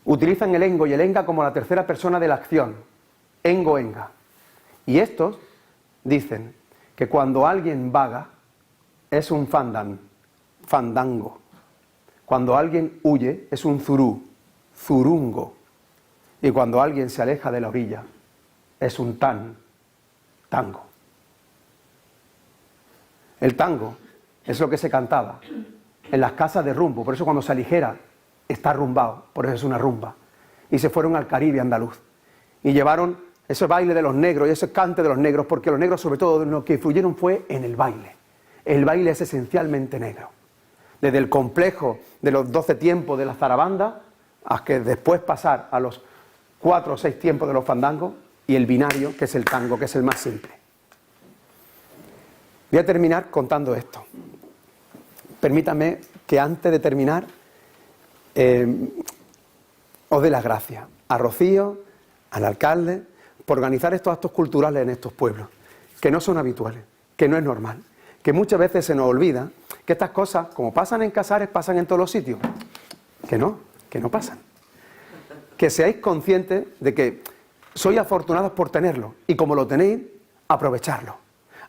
utilizan el engo y el enga como la tercera persona de la acción. Engo, enga. Y estos dicen que cuando alguien vaga es un fandango. Cuando alguien huye es un zurú, zurungo. Y cuando alguien se aleja de la orilla es un tango. El tango es lo que se cantaba en las casas de rumbo, por eso cuando se aligera está rumbado, por eso es una rumba. Y se fueron al Caribe andaluz y llevaron ese baile de los negros y ese cante de los negros, porque los negros sobre todo lo que influyeron fue en el baile. El baile es esencialmente negro. Desde el complejo de los 12 tiempos de la zarabanda, hasta que después pasar a los 4 o 6 tiempos de los fandangos, y el binario, que es el tango, que es el más simple. Voy a terminar contando esto. Permítame que antes de terminar os dé las gracias a Rocío, al alcalde, por organizar estos actos culturales en estos pueblos, que no son habituales, que no es normal, que muchas veces se nos olvida que estas cosas, como pasan en Casares, pasan en todos los sitios. Que no pasan. Que seáis conscientes de que sois afortunados por tenerlo, y como lo tenéis, aprovecharlo.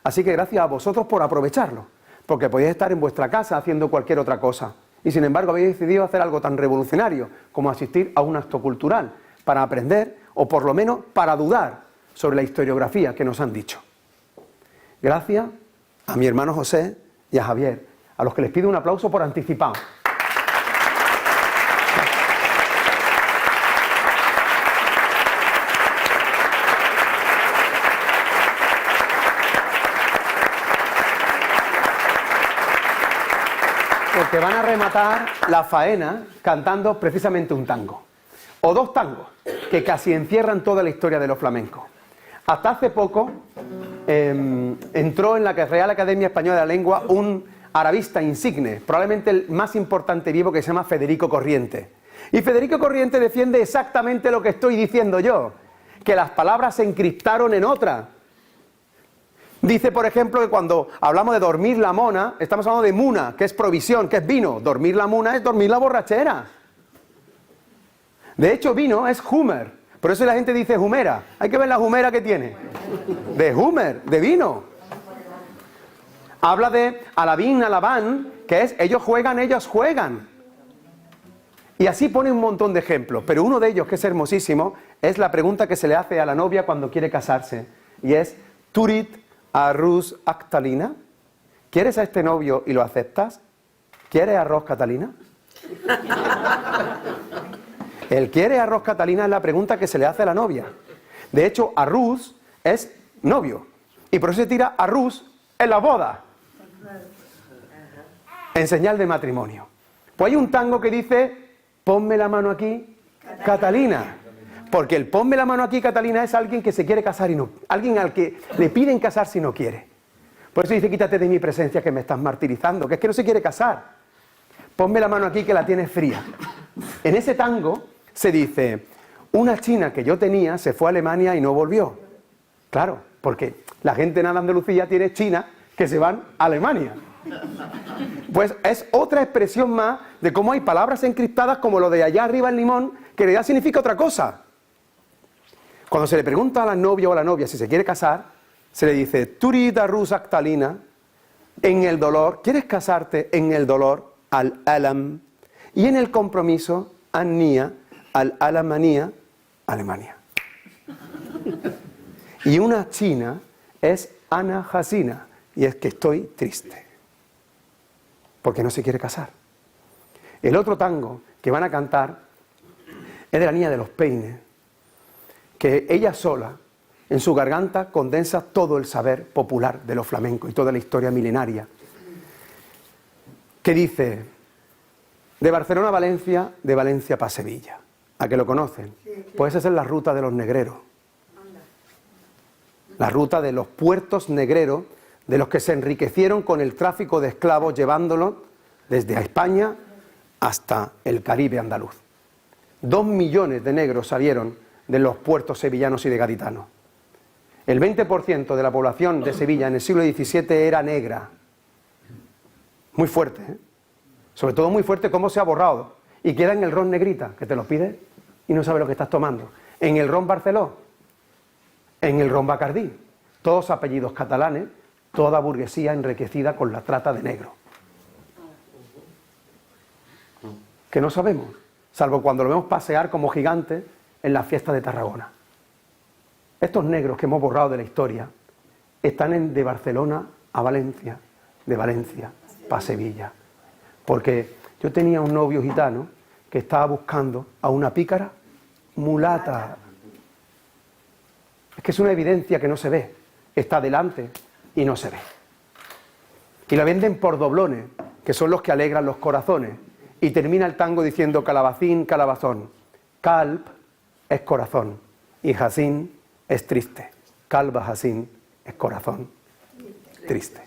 Así que gracias a vosotros por aprovecharlo, porque podéis estar en vuestra casa haciendo cualquier otra cosa, y sin embargo habéis decidido hacer algo tan revolucionario como asistir a un acto cultural, para aprender, o por lo menos para dudar sobre la historiografía que nos han dicho. Gracias a mi hermano José y a Javier, a los que les pido un aplauso por anticipado. Porque van a rematar la faena cantando precisamente un tango, o 2 tangos, que casi encierran toda la historia de los flamencos. Hasta hace poco entró en la Real Academia Española de la Lengua un arabista insigne, probablemente el más importante vivo, que se llama Federico Corriente. Y Federico Corriente defiende exactamente lo que estoy diciendo yo, que las palabras se encriptaron en otra. Dice, por ejemplo, que cuando hablamos de dormir la mona, estamos hablando de muna, que es provisión, que es vino. Dormir la muna es dormir la borrachera. De hecho, vino es humer. Por eso la gente dice humera. Hay que ver la humera que tiene. De humer, de vino. Habla de alabín, alabán, que es ellos juegan, ellos juegan. Y así pone un montón de ejemplos. Pero uno de ellos, que es hermosísimo, es la pregunta que se le hace a la novia cuando quiere casarse. Y es, Turit arroz Catalina. ¿Quieres a este novio y lo aceptas? ¿Quieres arroz Catalina? El ¿quiere arroz Catalina? Es la pregunta que se le hace a la novia. De hecho, arroz es novio. Y por eso se tira arroz en la boda. En señal de matrimonio. Pues hay un tango que dice, ponme la mano aquí, Catalina. Porque el ponme la mano aquí, Catalina, es alguien que se quiere casar y no... Alguien al que le piden casarse y no quiere. Por eso dice, quítate de mi presencia que me estás martirizando, que es que no se quiere casar. Ponme la mano aquí que la tienes fría. En ese tango se dice, una china que yo tenía se fue a Alemania y no volvió. Claro, porque la gente en Andalucía tiene chinas que se van a Alemania. Pues es otra expresión más de cómo hay palabras encriptadas como lo de allá arriba el limón, que en realidad significa otra cosa. Cuando se le pregunta a la novia o a la novia si se quiere casar, se le dice, Turita rus actalina, en el dolor, ¿quieres casarte en el dolor? Al alam, y en el compromiso, anía, al alamanía, Alemania. Y una china es Ana Hasina, y es que estoy triste, porque no se quiere casar. El otro tango que van a cantar es de la Niña de los Peines, que ella sola, en su garganta, condensa todo el saber popular de los flamencos y toda la historia milenaria, que dice, de Barcelona a Valencia, de Valencia para Sevilla. ¿A que lo conocen? Pues esa es la ruta de los negreros. La ruta de los puertos negreros, de los que se enriquecieron con el tráfico de esclavos, llevándolos desde España hasta el Caribe andaluz. 2 millones de negros salieron de los puertos sevillanos y de gaditanos. El 20% de la población de Sevilla en el siglo XVII era negra. Muy fuerte, ¿eh? Sobre todo muy fuerte cómo se ha borrado. Y queda en el ron negrita, que te lo pides y no sabes lo que estás tomando. En el ron Barceló, en el ron Bacardí. Todos apellidos catalanes, toda burguesía enriquecida con la trata de negro. Que no sabemos, salvo cuando lo vemos pasear como gigante en la fiesta de Tarragona. Estos negros que hemos borrado de la historia están de Barcelona a Valencia, de Valencia para Sevilla. Porque yo tenía un novio gitano que estaba buscando a una pícara mulata. Es que es una evidencia que no se ve, está delante y no se ve. Y la venden por doblones, que son los que alegran los corazones. Y termina el tango diciendo calabacín, calabazón. Calb es corazón y jacín es triste. Calba jacín es corazón triste.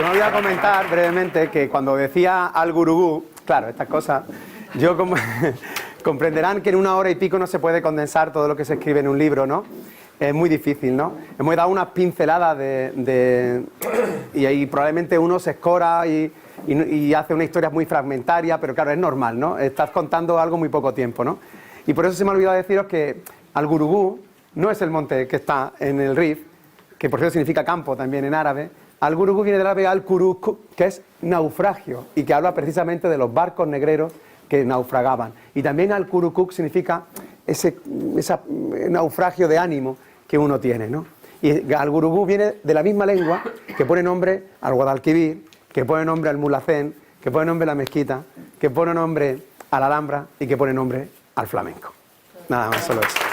Se me olvidó comentar brevemente que cuando decía al gurugú, claro, estas cosas, yo comprenderán que en una hora y pico no se puede condensar todo lo que se escribe en un libro, ¿no? Es muy difícil, ¿no? Hemos dado unas pinceladas y ahí probablemente uno se escora y hace una historia muy fragmentaria, pero claro, es normal, ¿no? Estás contando algo muy poco tiempo, ¿no? Y por eso se me ha olvidado deciros que Al-Gurugú no es el monte que está en el Rif, que por cierto significa campo también en árabe. Al-Gurugú viene del árabe al-Kuruk, que es naufragio, y que habla precisamente de los barcos negreros que naufragaban. Y también al-Kurukuk significa ese naufragio de ánimo que uno tiene, ¿no? Y al-Gurugú viene de la misma lengua que pone nombre al Guadalquivir, que pone nombre al Mulhacén, que pone nombre a la mezquita, que pone nombre a la Alhambra y que pone nombre al flamenco. Nada más, solo eso.